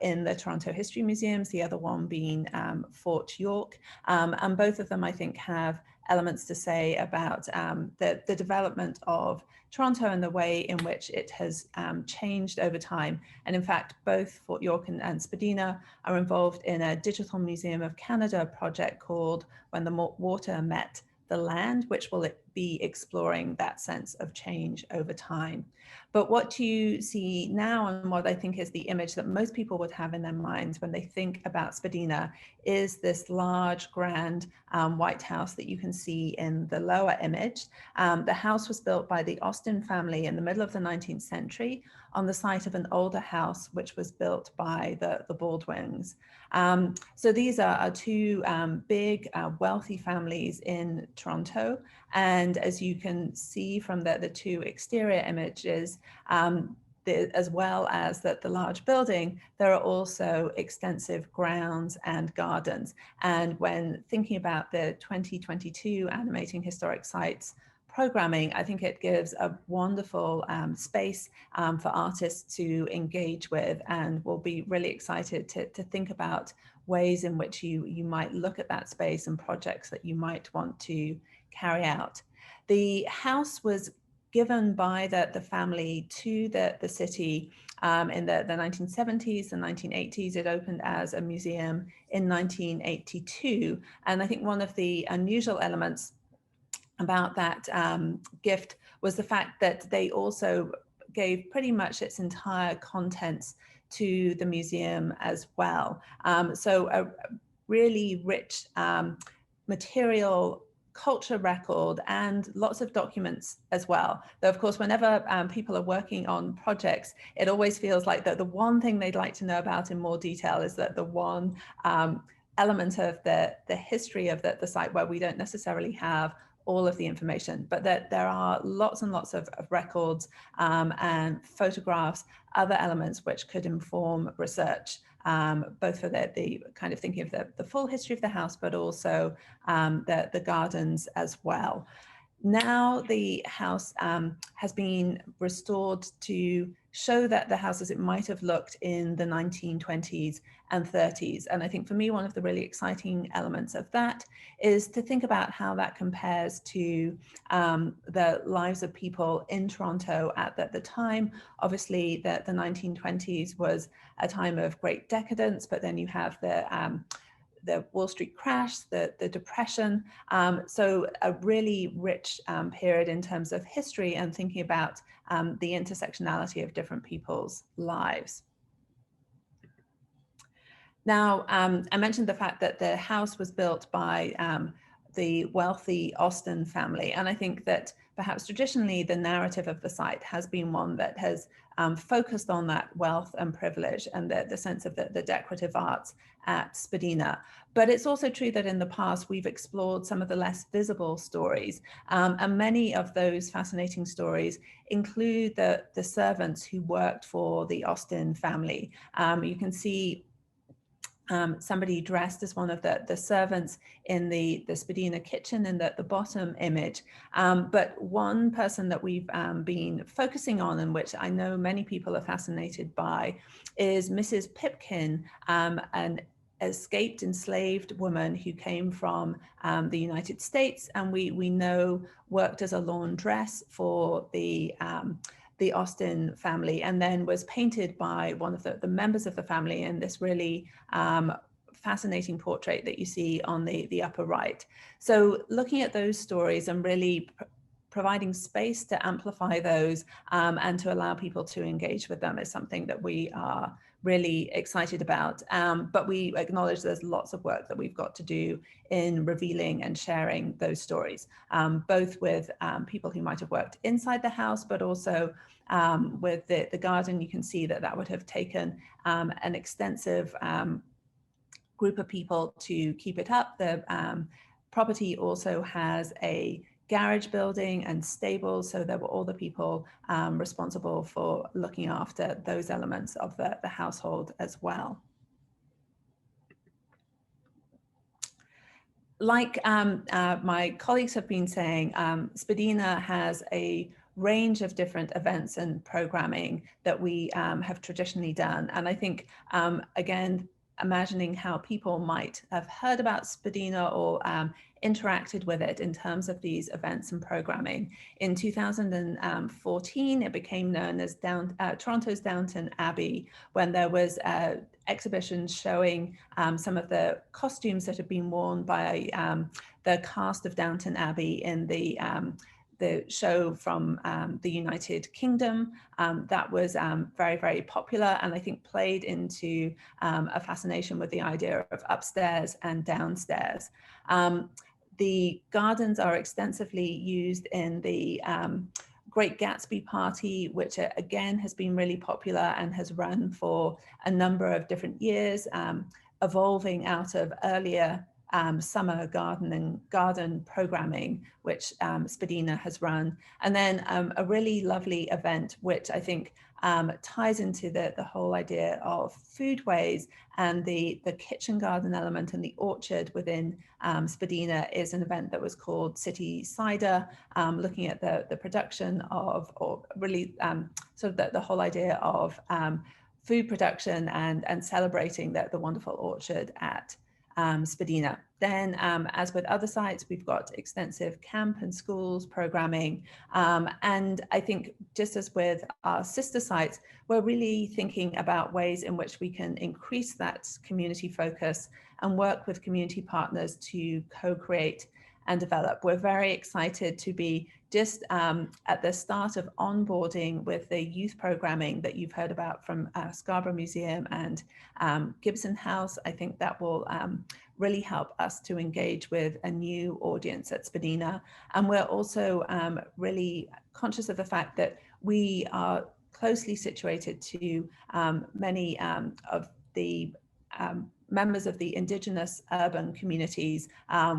in the Toronto History Museums, the other one being Fort York. And both of them, I think, have elements to say about the development of Toronto and the way in which it has changed over time. And in fact, both Fort York and Spadina are involved in a Digital Museum of Canada project called When the Water Met the Land, which will be exploring that sense of change over time. But what you see now, and what I think is the image that most people would have in their minds when they think about Spadina, is this large, grand White House that you can see in the lower image. The house was built by the Austin family in the middle of the 19th century on the site of an older house, which was built by the Baldwins. So these are 2 big, wealthy families in Toronto. And as you can see from the 2 exterior images, as well as the large building, there are also extensive grounds and gardens. And when thinking about the 2022 Animating Historic Sites programming, I think it gives a wonderful space for artists to engage with, and we'll be really excited to think about ways in which you might look at that space and projects that you might want to carry out. The house was given by the family to the city in the 1970s and 1980s. It opened as a museum in 1982. And I think one of the unusual elements about that gift was the fact that they also gave pretty much its entire contents to the museum as well. So a really rich material culture record and lots of documents as well. Though of course, whenever people are working on projects, it always feels like that the one thing they'd like to know about in more detail is that the one element of the history of the site where we don't necessarily have all of the information, but that there are lots and lots of records and photographs, other elements which could inform research, both for the kind of thinking of the full history of the house, but also the gardens as well. Now the house has been restored to show that the house as it might have looked in the 1920s and 30s. And I think for me, one of the really exciting elements of that is to think about how that compares to the lives of people in Toronto at the time. Obviously, the 1920s was a time of great decadence, but then you have the Wall Street crash, the Depression. So a really rich period in terms of history and thinking about the intersectionality of different people's lives. Now, I mentioned the fact that the house was built by the wealthy Austin family. And I think that perhaps traditionally the narrative of the site has been one that has focused on that wealth and privilege and the sense of the decorative arts at Spadina. But it's also true that in the past we've explored some of the less visible stories. And many of those fascinating stories include the servants who worked for the Austin family. You can see somebody dressed as one of the servants in the Spadina kitchen in the bottom image. But one person that we've been focusing on, and which I know many people are fascinated by, is Mrs. Pipkin, an escaped enslaved woman who came from the United States, and we know worked as a laundress for the Austin family, and then was painted by one of the members of the family in this really fascinating portrait that you see on the upper right. So looking at those stories and really providing space to amplify those and to allow people to engage with them is something that we are really excited about. But we acknowledge there's lots of work that we've got to do in revealing and sharing those stories, both with people who might have worked inside the house, but also with the garden. You can see that would have taken an extensive group of people to keep it up. The property also has a garage building and stables, so there were all the people responsible for looking after those elements of the household as well. Like my colleagues have been saying, Spadina has a range of different events and programming that we have traditionally done. And I think, again, imagining how people might have heard about Spadina or interacted with it in terms of these events and programming. In 2014, it became known as Toronto's Downton Abbey, when there was exhibitions showing some of the costumes that had been worn by the cast of Downton Abbey in the show from the United Kingdom. That was very, very popular, and I think played into a fascination with the idea of upstairs and downstairs. The gardens are extensively used in the Great Gatsby party, which again has been really popular and has run for a number of different years, evolving out of earlier summer garden programming, which Spadina has run. And then a really lovely event, which I think ties into the whole idea of foodways, and the kitchen garden element and the orchard within Spadina is an event that was called City Cider, looking at the production of, or really sort of the whole idea of food production and celebrating the wonderful orchard at Spadina. Then, as with other sites, we've got extensive camp and schools programming. And I think just as with our sister sites, we're really thinking about ways in which we can increase that community focus and work with community partners to co-create and develop. We're very excited to be just at the start of onboarding with the youth programming that you've heard about from Scarborough Museum and Gibson House. I think that will really help us to engage with a new audience at Spadina. And we're also really conscious of the fact that we are closely situated to many of the members of the Indigenous urban communities,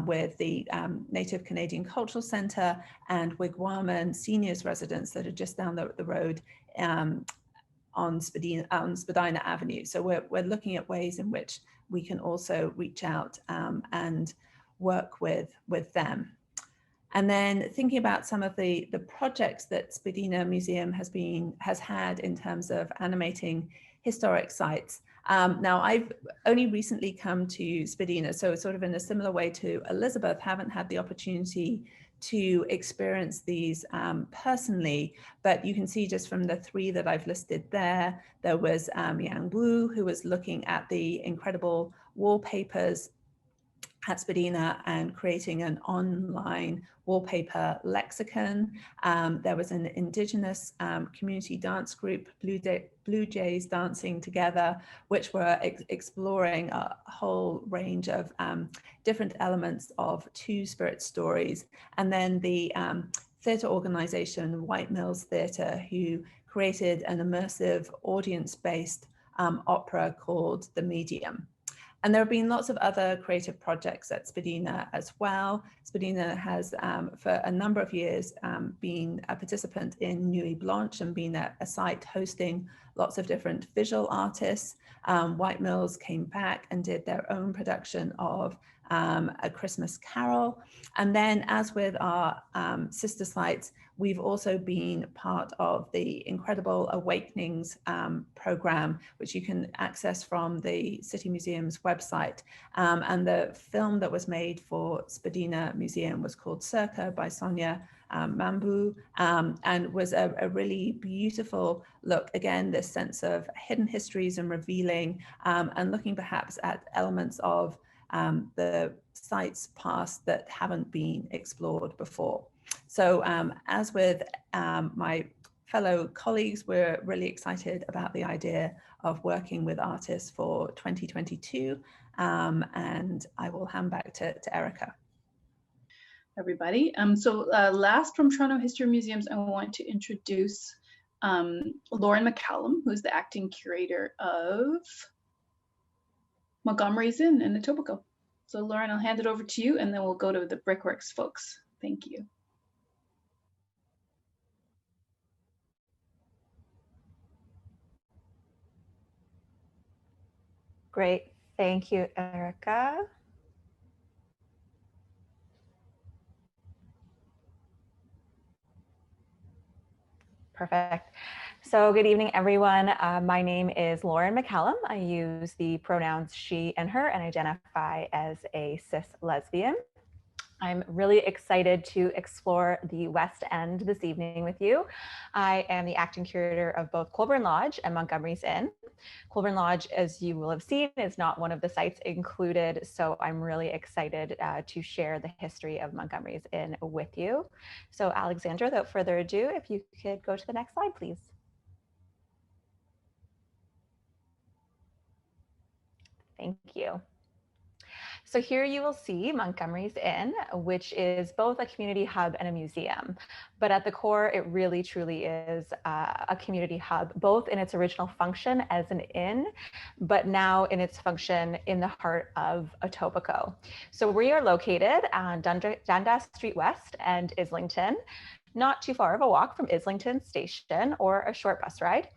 with the Native Canadian Cultural Centre and Wigwaman seniors residents that are just down the road on Spadina Avenue. So we're looking at ways in which we can also reach out and work with them. And then thinking about some of the projects that Spadina Museum has had in terms of animating historic sites. Now, I've only recently come to Spadina, so sort of in a similar way to Elizabeth, haven't had the opportunity to experience these personally, but you can see just from the three that I've listed there, there was Yang Wu, who was looking at the incredible wallpapers at Spadina and creating an online wallpaper lexicon. There was an Indigenous community dance group, Blue Jays Dancing Together, which were exploring a whole range of different elements of Two-Spirit stories. And then the theatre organization, White Mills Theatre, who created an immersive audience-based opera called The Medium. And there have been lots of other creative projects at Spadina as well. Spadina has, for a number of years, been a participant in Nuit Blanche and been a site hosting lots of different visual artists. White Mills came back and did their own production of A Christmas Carol. And then, as with our sister sites, we've also been part of the incredible Awakenings program, which you can access from the City Museum's website. And the film that was made for Spadina Museum was called Circa by Sonia Mambu, and was a really beautiful look, again, this sense of hidden histories and revealing, and looking perhaps at elements of the site's past that haven't been explored before. So as with my fellow colleagues, we're really excited about the idea of working with artists for 2022. And I will hand back to Erika. Everybody. So last from Toronto History Museums, I want to introduce Lauren McCallum, who's the acting curator of Montgomery's Inn in Etobicoke. So Lauren, I'll hand it over to you, and then we'll go to the Brickworks folks. Thank you. Great, thank you, Erika. Perfect. So good evening, everyone. My name is Lauren McCallum. I use the pronouns she and her and identify as a cis lesbian. I'm really excited to explore the West End this evening with you. I am the acting curator of both Colburn Lodge and Montgomery's Inn. Colburn Lodge, as you will have seen, is not one of the sites included, so I'm really excited to share the history of Montgomery's Inn with you. So Alexandra, without further ado, if you could go to the next slide, please. Thank you. So here you will see Montgomery's Inn, which is both a community hub and a museum. But at the core, it really truly is a community hub, both in its original function as an inn, but now in its function in the heart of Etobicoke. So we are located on Dundas Street West and Islington. not too far of a walk from Islington Station or a short bus ride.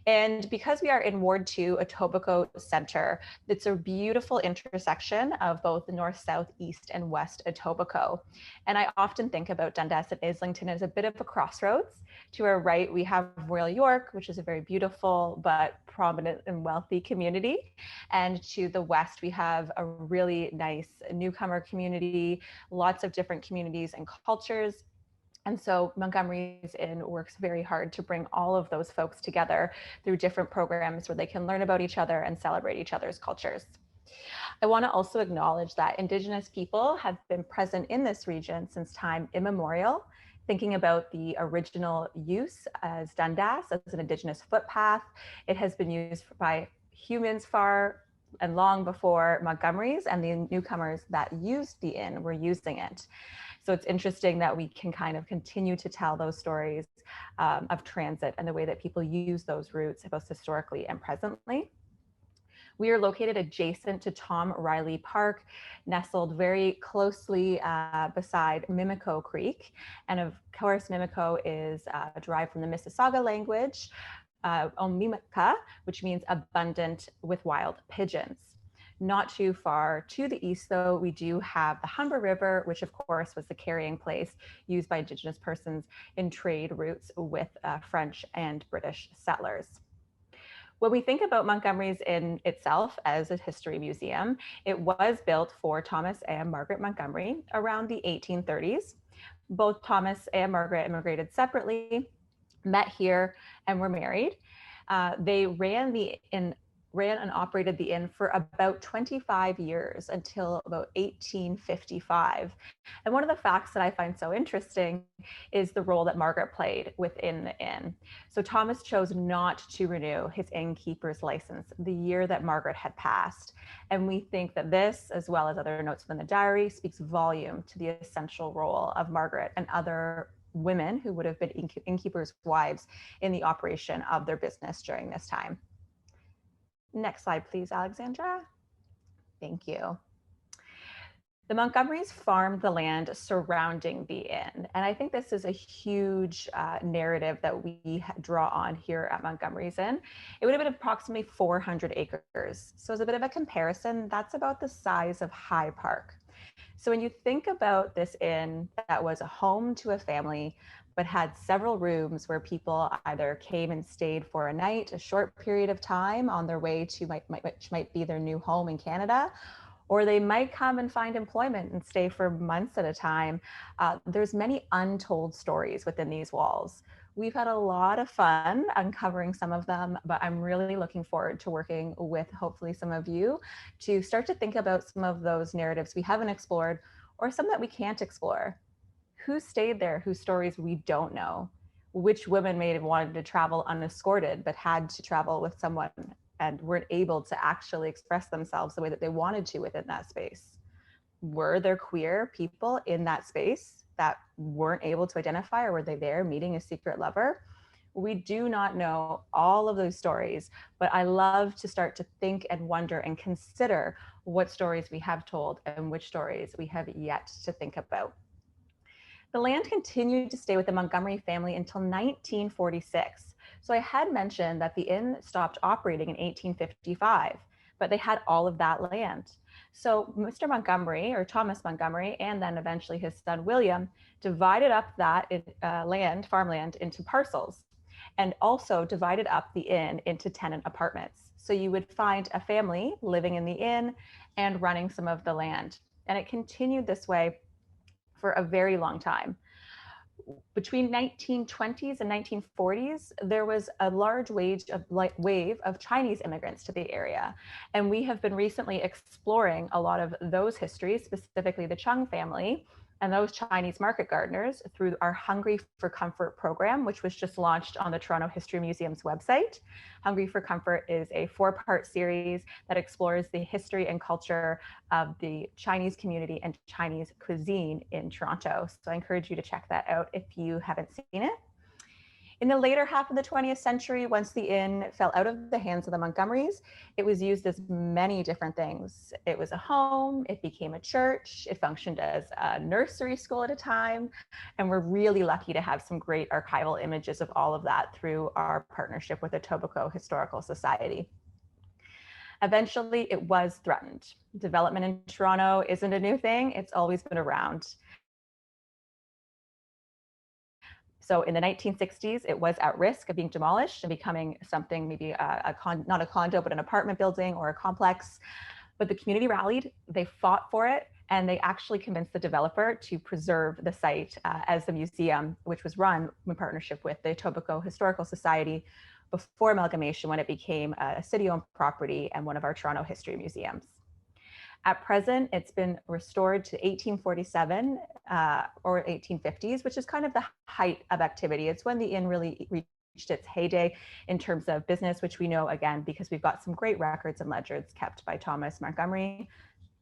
And because we are in Ward 2, Etobicoke Center, it's a beautiful intersection of both the north, south, east, and west Etobicoke. And I often think about Dundas and Islington as a bit of a crossroads. To our right, we have Royal York, which is a very beautiful but prominent and wealthy community. And to the west, we have a really nice newcomer community, lots of different communities and cultures. And so Montgomery's Inn works very hard to bring all of those folks together through different programs where they can learn about each other and celebrate each other's cultures. I want to also acknowledge that Indigenous people have been present in this region since time immemorial, thinking about the original use as Dundas as an Indigenous footpath. It has been used by humans far and long before Montgomery's, and the newcomers that used the inn were using it. So it's interesting that we can kind of continue to tell those stories of transit and the way that people use those routes, both historically and presently. We are located adjacent to Tom Riley Park, nestled very closely beside Mimico Creek. And of course, Mimico is derived from the Mississauga language, Omimika, which means abundant with wild pigeons. Not too far to the east, though, we do have the Humber River, which of course was the carrying place used by Indigenous persons in trade routes with French and British settlers. When we think about Montgomery's Inn itself as a history museum, it was built for Thomas and Margaret Montgomery around the 1830s. Both Thomas and Margaret immigrated separately, met here, and were married. They ran and operated the inn for about 25 years until about 1855. And one of the facts that I find so interesting is the role that Margaret played within the inn. So Thomas chose not to renew his innkeeper's license the year that Margaret had passed. And we think that this, as well as other notes from the diary, speaks volume to the essential role of Margaret and other women who would have been innkeepers' wives in the operation of their business during this time. Next slide, please, Alexandra. Thank you. The Montgomerys farmed the land surrounding the inn. And I think this is a huge narrative that we draw on here at Montgomery's Inn. It would have been approximately 400 acres. So as a bit of a comparison, that's about the size of High Park. So when you think about this inn that was a home to a family, but had several rooms where people either came and stayed for a night, a short period of time on their way to which might be their new home in Canada, or they might come and find employment and stay for months at a time. There's many untold stories within these walls. We've had a lot of fun uncovering some of them, but I'm really looking forward to working with hopefully some of you to start to think about some of those narratives we haven't explored or some that we can't explore. Who stayed there, whose stories we don't know? Which women may have wanted to travel unescorted, but had to travel with someone and weren't able to actually express themselves the way that they wanted to within that space? Were there queer people in that space that weren't able to identify, or were they there meeting a secret lover? We do not know all of those stories, but I love to start to think and wonder and consider what stories we have told and which stories we have yet to think about. The land continued to stay with the Montgomery family until 1946. So I had mentioned that the inn stopped operating in 1855, but they had all of that land. So Mr. Montgomery, or Thomas Montgomery, and then eventually his son William, divided up that farmland into parcels, and also divided up the inn into tenant apartments. So you would find a family living in the inn and running some of the land. And it continued this way for a very long time. Between 1920s and 1940s, there was a large wave of Chinese immigrants to the area. And we have been recently exploring a lot of those histories, specifically the Chung family and those Chinese market gardeners, through our Hungry for Comfort program, which was just launched on the Toronto History Museum's website. Hungry for Comfort is a 4-part series that explores the history and culture of the Chinese community and Chinese cuisine in Toronto. So I encourage you to check that out if you haven't seen it. In the later half of the 20th century, once the inn fell out of the hands of the Montgomerys, it was used as many different things. It was a home, it became a church, it functioned as a nursery school at a time, and we're really lucky to have some great archival images of all of that through our partnership with the Etobicoke Historical Society. Eventually, it was threatened. Development in Toronto isn't a new thing, it's always been around. So in the 1960s, it was at risk of being demolished and becoming something, maybe not a condo, but an apartment building or a complex. But the community rallied, they fought for it, and they actually convinced the developer to preserve the site as the museum, which was run in partnership with the Etobicoke Historical Society before amalgamation, when it became a city-owned property and one of our Toronto history museums. At present, it's been restored to 1847 or 1850s, which is kind of the height of activity. It's when the inn really reached its heyday in terms of business, which we know, again, because we've got some great records and ledgers kept by Thomas Montgomery,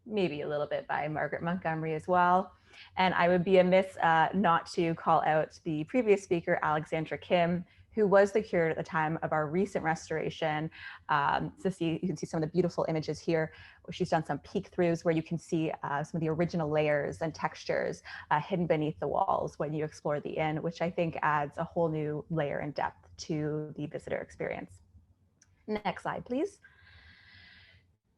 maybe a little bit by Margaret Montgomery as well. And I would be amiss not to call out the previous speaker, Alexandria Kim, who was the curator at the time of our recent restoration. You can see some of the beautiful images here. She's done some peek throughs where you can see some of the original layers and textures hidden beneath the walls when you explore the inn, which I think adds a whole new layer and depth to the visitor experience. Next slide, please.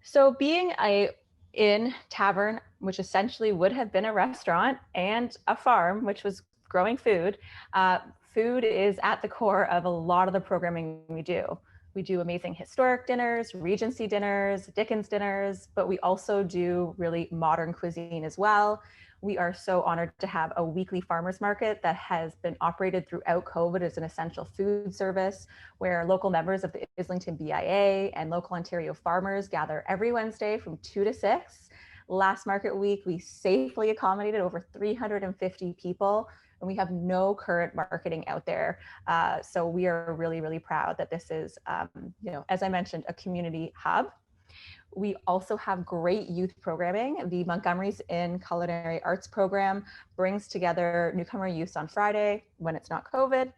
So being a inn tavern, which essentially would have been a restaurant, and a farm, which was growing food, food is at the core of a lot of the programming we do. We do amazing historic dinners, Regency dinners, Dickens dinners, but we also do really modern cuisine as well. We are so honored to have a weekly farmers market that has been operated throughout COVID as an essential food service, where local members of the Islington BIA and local Ontario farmers gather every Wednesday from 2 to 6. Last market week, we safely accommodated over 350 people, and we have no current marketing out there. So we are really, really proud that this is, as I mentioned, a community hub. We also have great youth programming. The Montgomery's Inn Culinary Arts Program brings together newcomer youths on Friday when it's not COVID.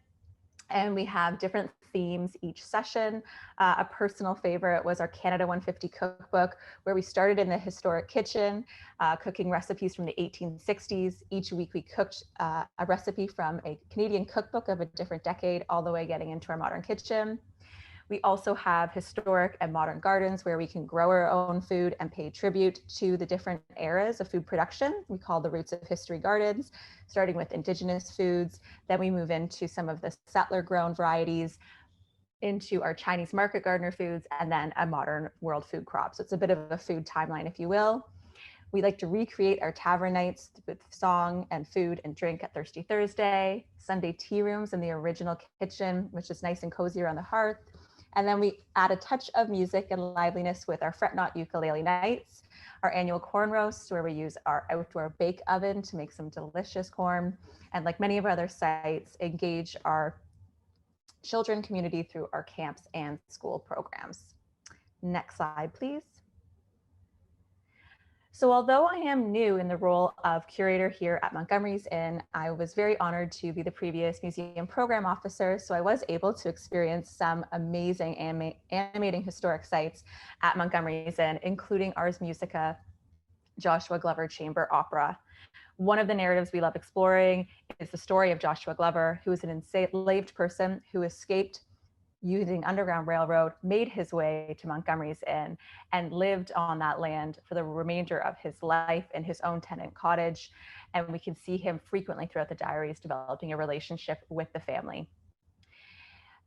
And we have different themes each session. A personal favorite was our Canada 150 cookbook, where we started in the historic kitchen, cooking recipes from the 1860s. Each week we cooked a recipe from a Canadian cookbook of a different decade, all the way getting into our modern kitchen. We also have historic and modern gardens where we can grow our own food and pay tribute to the different eras of food production. We call the Roots of History gardens, starting with Indigenous foods. Then we move into some of the settler grown varieties, into our Chinese market gardener foods, and then a modern world food crop. So it's a bit of a food timeline, if you will. We like to recreate our tavern nights with song and food and drink at Thirsty Thursday, Sunday tea rooms in the original kitchen, which is nice and cozy around the hearth. And then we add a touch of music and liveliness with our Fret Not ukulele nights, our annual corn roast, where we use our outdoor bake oven to make some delicious corn. And like many of our other sites, engage our children community through our camps and school programs. Next slide, please. So although I am new in the role of curator here at Montgomery's Inn, I was very honored to be the previous museum program officer. So I was able to experience some amazing animating historic sites at Montgomery's Inn, including Ars Musica, Joshua Glover Chamber Opera. One of the narratives we love exploring is the story of Joshua Glover, who is an enslaved person who escaped using Underground Railroad, made his way to Montgomery's Inn, and lived on that land for the remainder of his life in his own tenant cottage. And we can see him frequently throughout the diaries developing a relationship with the family.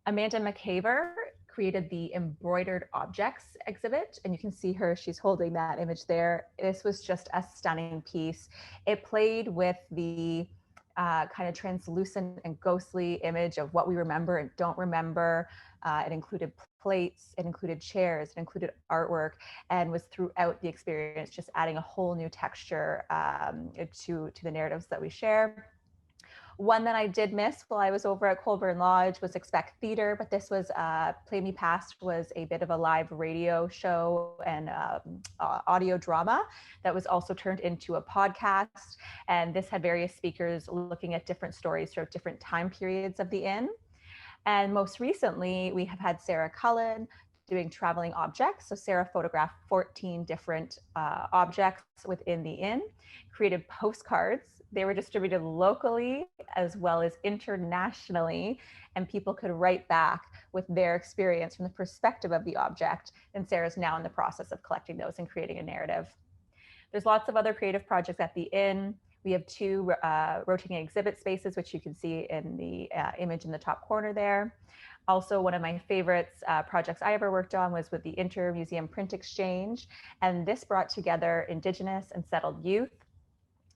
Amanda McCaver created the Embroidered Objects exhibit, and you can see her, she's holding that image there. This was just a stunning piece. It played with the kind of translucent and ghostly image of what we remember and don't remember. It included plates, it included chairs, it included artwork, and was throughout the experience just adding a whole new texture to the narratives that we share. One that I did miss while I was over at Colburn Lodge was Expect Theater, but this was Play Me Past was a bit of a live radio show and audio drama that was also turned into a podcast. And this had various speakers looking at different stories throughout different time periods of the inn. And most recently, we have had Sarah Cullen doing traveling objects. So Sarah photographed 14 different objects within the inn, created postcards. They were distributed locally as well as internationally, and people could write back with their experience from the perspective of the object. And Sarah's now in the process of collecting those and creating a narrative. There's lots of other creative projects at the inn. We have 2 rotating exhibit spaces, which you can see in the image in the top corner there. Also, one of my favorites projects I ever worked on was with the Inter-Museum Print Exchange. And this brought together Indigenous and settled youth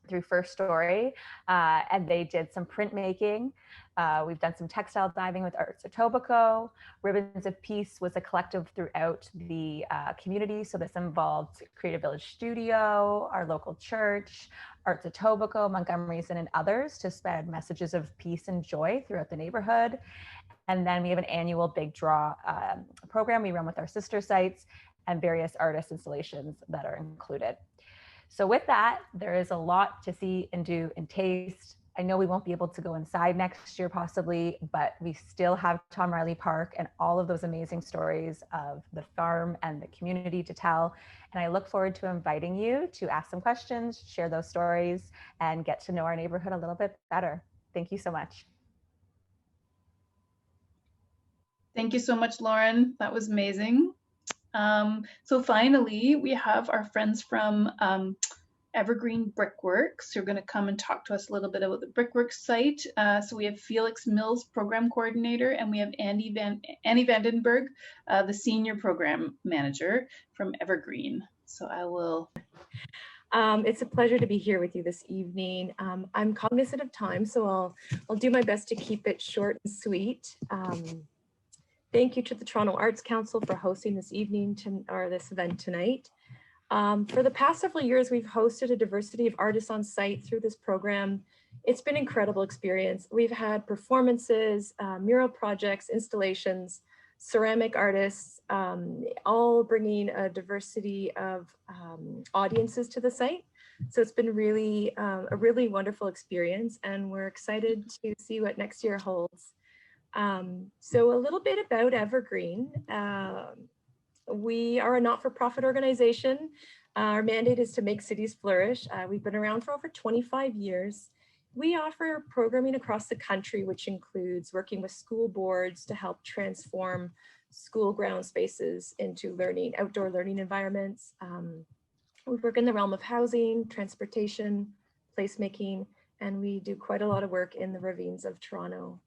through First Story, and they did some printmaking. We've done some textile diving with Arts Etobicoke. Ribbons of Peace was a collective throughout the community. So this involved Creative Village Studio, our local church, Arts Etobicoke, Montgomery's, and others to spread messages of peace and joy throughout the neighborhood. And then we have an annual big draw program we run with our sister sites and various artist installations that are included. So with that, there is a lot to see and do and taste. I know we won't be able to go inside next year possibly, but we still have Tom Riley Park and all of those amazing stories of the farm and the community to tell. And I look forward to inviting you to ask some questions, share those stories, and get to know our neighborhood a little bit better. Thank you so much. Thank you so much, Lauren. That was amazing. So finally, we have our friends from Evergreen Brickworks who are going to come and talk to us a little bit about the Brickworks site. So we have Felix Mills, Program Coordinator, and we have Annie Vandenberg, the Senior Program Manager from Evergreen. So I will. It's a pleasure to be here with you this evening. I'm cognizant of time, so I'll do my best to keep it short and sweet. Thank you to the Toronto Arts Council for hosting this evening or this event tonight. For the past several years, we've hosted a diversity of artists on site through this program. It's been an incredible experience. We've had performances, mural projects, installations, ceramic artists, all bringing a diversity of audiences to the site. So it's been really a really wonderful experience, and we're excited to see what next year holds. So a little bit about Evergreen. We are a not-for-profit organization. Our mandate is to make cities flourish. We've been around for over 25 years. We offer programming across the country, which includes working with school boards to help transform school ground spaces into outdoor learning environments. We work in the realm of housing, transportation, placemaking, and we do quite a lot of work in the ravines of Toronto.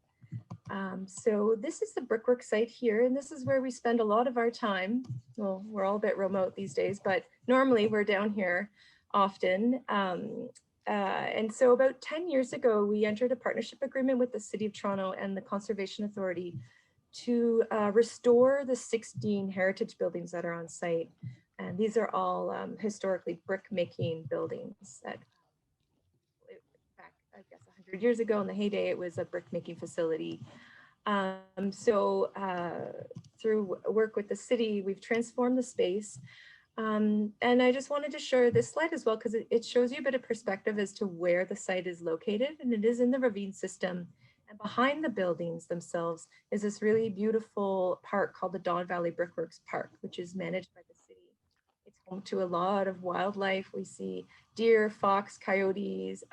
So this is the Brickworks site here, and this is where we spend a lot of our time. Well, we're all a bit remote these days, but normally we're down here often. And so about 10 years ago, we entered a partnership agreement with the City of Toronto and the Conservation Authority to restore the 16 heritage buildings that are on site. And these are all historically brick-making buildings that back, I guess, 100 years ago in the heyday, it was a brick-making facility. Through work with the city, we've transformed the space. And I just wanted to share this slide as well, because it shows you a bit of perspective as to where the site is located, and it is in the ravine system. And behind the buildings themselves is this really beautiful park called the Don Valley Brickworks Park, which is managed by the city. It's home to a lot of wildlife. We see deer, fox, coyotes,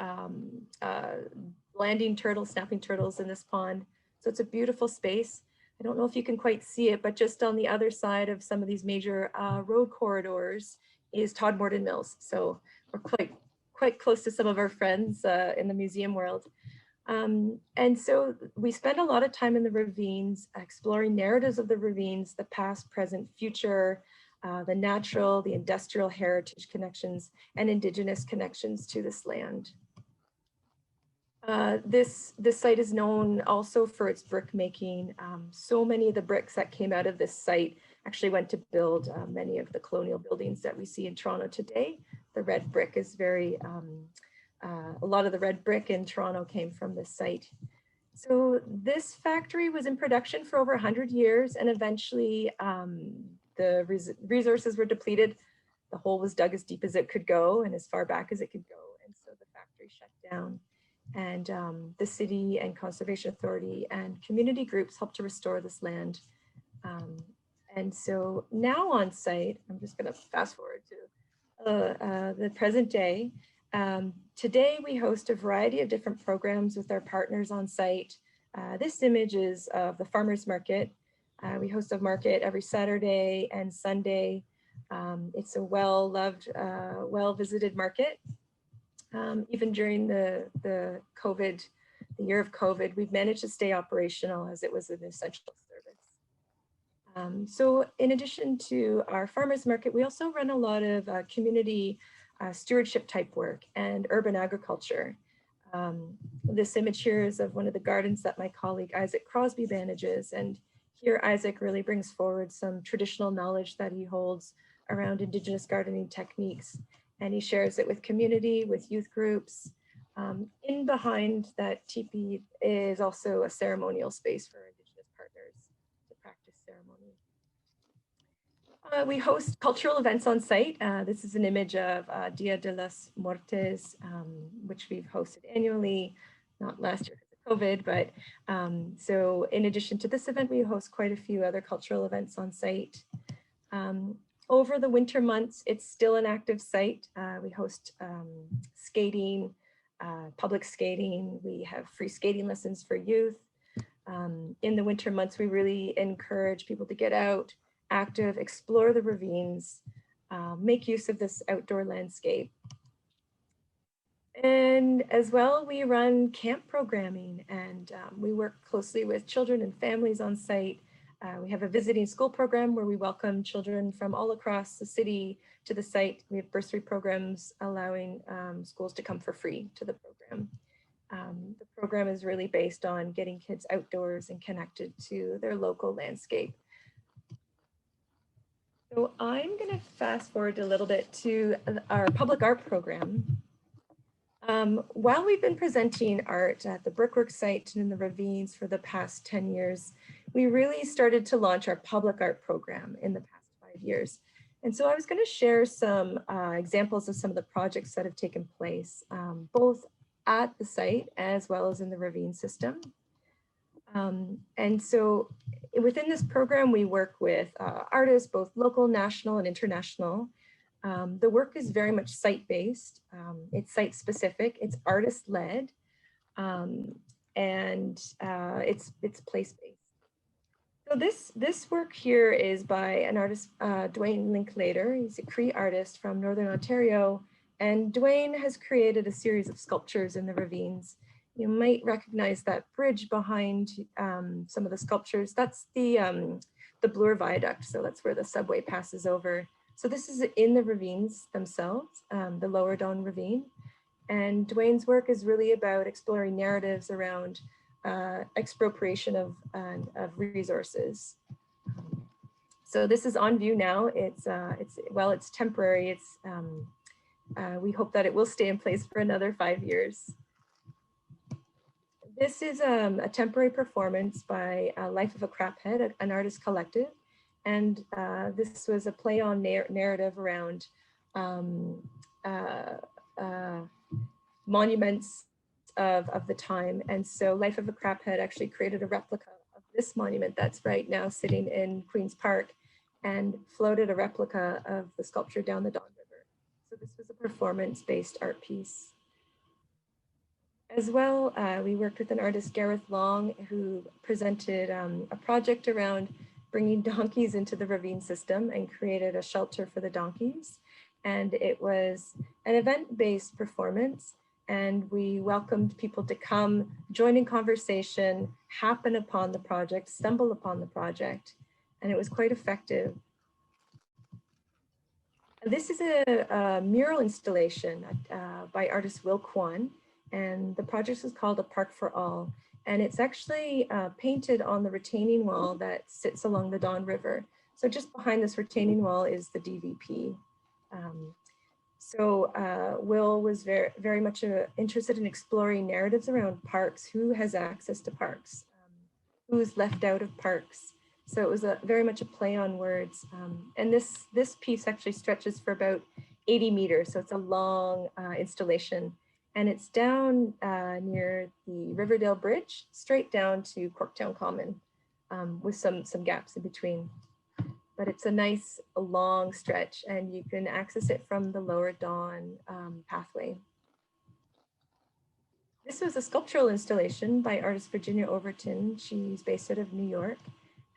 landing turtles, snapping turtles in this pond. So it's a beautiful space. I don't know if you can quite see it, but just on the other side of some of these major road corridors is Todd Morton Mills. So we're quite close to some of our friends in the museum world. And so we spend a lot of time in the ravines, exploring narratives of the ravines, the past, present, future, the natural, the industrial heritage connections, and Indigenous connections to this land. This site is known also for its brick making. So many of the bricks that came out of this site actually went to build many of the colonial buildings that we see in Toronto today. The red brick is a lot of the red brick in Toronto came from this site. So this factory was in production for over 100 years, and eventually the resources were depleted. The hole was dug as deep as it could go and as far back as it could go. And so the factory shut down. And the city and Conservation Authority and community groups helped to restore this land. And so now on site, I'm just going to fast forward to the present day. Today we host a variety of different programs with our partners on site. This image is of the farmers market. We host a market every Saturday and Sunday. It's a well-loved, well-visited market. Even during the COVID, the year of COVID, we've managed to stay operational as it was an essential service. So in addition to our farmers market, we also run a lot of community stewardship type work and urban agriculture. This image here is of one of the gardens that my colleague Isaac Crosby manages. And here Isaac really brings forward some traditional knowledge that he holds around Indigenous gardening techniques. And he shares it with community, with youth groups. In behind that teepee is also a ceremonial space for Indigenous partners to practice ceremony. We host cultural events on site. This is an image of Dia de los Muertes, which we've hosted annually, not last year because of COVID, but so in addition to this event, we host quite a few other cultural events on site. Over the winter months, it's still an active site. We host skating, public skating. We have free skating lessons for youth. In the winter months, we really encourage people to get out, active, explore the ravines, make use of this outdoor landscape. And as well, we run camp programming, and we work closely with children and families on site. We have a visiting school program where we welcome children from all across the city to the site. We have bursary programs allowing schools to come for free to the program. The program is really based on getting kids outdoors and connected to their local landscape. So I'm going to fast forward a little bit to our public art program. While we've been presenting art at the Brickwork site and in the ravines for the past 10 years, we really started to launch our public art program in the past 5 years. And so I was going to share some examples of some of the projects that have taken place, both at the site as well as in the ravine system. And so within this program, we work with artists, both local, national, and international. The work is very much site-based. It's site-specific. It's artist-led, and it's place-based. So this work here is by an artist, Dwayne Linklater. He's a Cree artist from Northern Ontario, and Dwayne has created a series of sculptures in the ravines. You might recognize that bridge behind some of the sculptures. That's the Bloor Viaduct. So that's where the subway passes over. So this is in the ravines themselves, the Lower Don Ravine. And Dwayne's work is really about exploring narratives around expropriation of resources. So this is on view now. It's temporary. We hope that it will stay in place for another 5 years. This is a temporary performance by Life of a Craphead, an artist collective. And this was a play on narrative around monuments of the time. And so Life of a Craphead actually created a replica of this monument that's right now sitting in Queen's Park, and floated a replica of the sculpture down the Don River. So this was a performance-based art piece. As well, we worked with an artist, Gareth Long, who presented a project around bringing donkeys into the ravine system and created a shelter for the donkeys. And it was an event-based performance, and we welcomed people to come, join in conversation, happen upon the project, stumble upon the project, and it was quite effective. This is a mural installation by artist Will Kwan, and the project is called A Park for All. And it's actually painted on the retaining wall that sits along the Don River. So just behind this retaining wall is the DVP. Will was very much interested in exploring narratives around parks, who has access to parks, who's left out of parks. So it was very much a play on words. And this piece actually stretches for about 80 meters. So it's a long installation. And it's down near the Riverdale Bridge, straight down to Corktown Common, with some gaps in between. But it's a nice long stretch, and you can access it from the Lower Dawn pathway. This was a sculptural installation by artist Virginia Overton. She's based out of New York.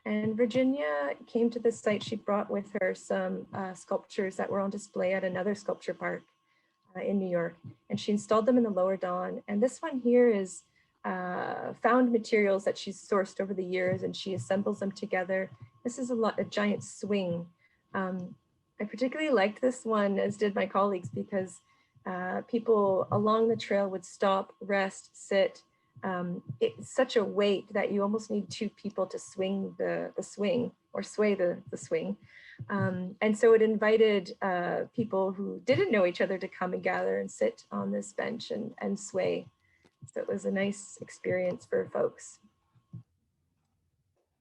And Virginia came to the site. She brought with her some sculptures that were on display at another sculpture park in New York. And she installed them in the Lower Dawn. And this one here is found materials that she's sourced over the years, and she assembles them together. This is a giant swing. I particularly liked this one, as did my colleagues, because people along the trail would stop, rest, sit. It's such a weight that you almost need two people to swing the swing, or sway the swing. And so it invited people who didn't know each other to come and gather and sit on this bench and sway. So it was a nice experience for folks.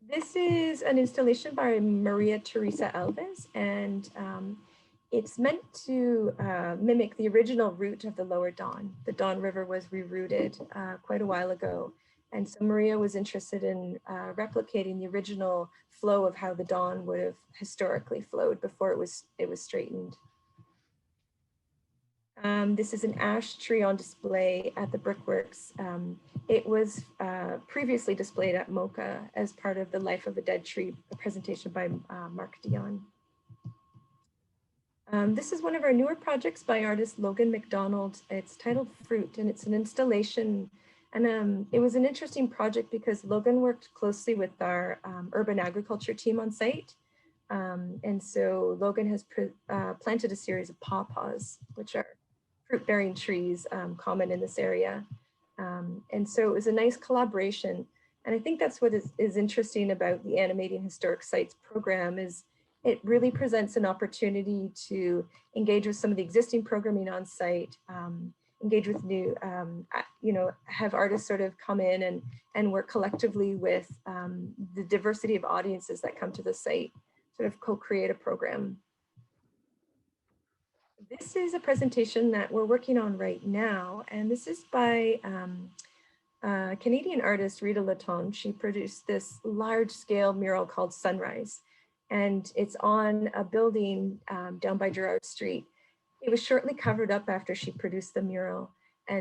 This is an installation by Maria Teresa Alves, and it's meant to mimic the original route of the Lower Don. The Don River was rerouted quite a while ago. And so Maria was interested in replicating the original flow of how the Don would have historically flowed before it was straightened. This is an ash tree on display at the Brickworks. It was previously displayed at MoCA as part of the Life of a Dead Tree, a presentation by Mark Dion. This is one of our newer projects by artist Logan McDonald. It's titled Fruit, and it's an installation. And it was an interesting project because Logan worked closely with our urban agriculture team on site. And so Logan has planted a series of pawpaws, which are fruit-bearing trees common in this area. And so it was a nice collaboration. And I think that's what is interesting about the Animating Historic Sites program is it really presents an opportunity to engage with some of the existing programming on site, engage with new, have artists sort of come in and work collectively with the diversity of audiences that come to the site, sort of co-create a program. This is a presentation that we're working on right now, and this is by Canadian artist Rita Latonge. She produced this large-scale mural called Sunrise, and it's on a building down by Gerrard Street. It was shortly covered up after she produced the mural,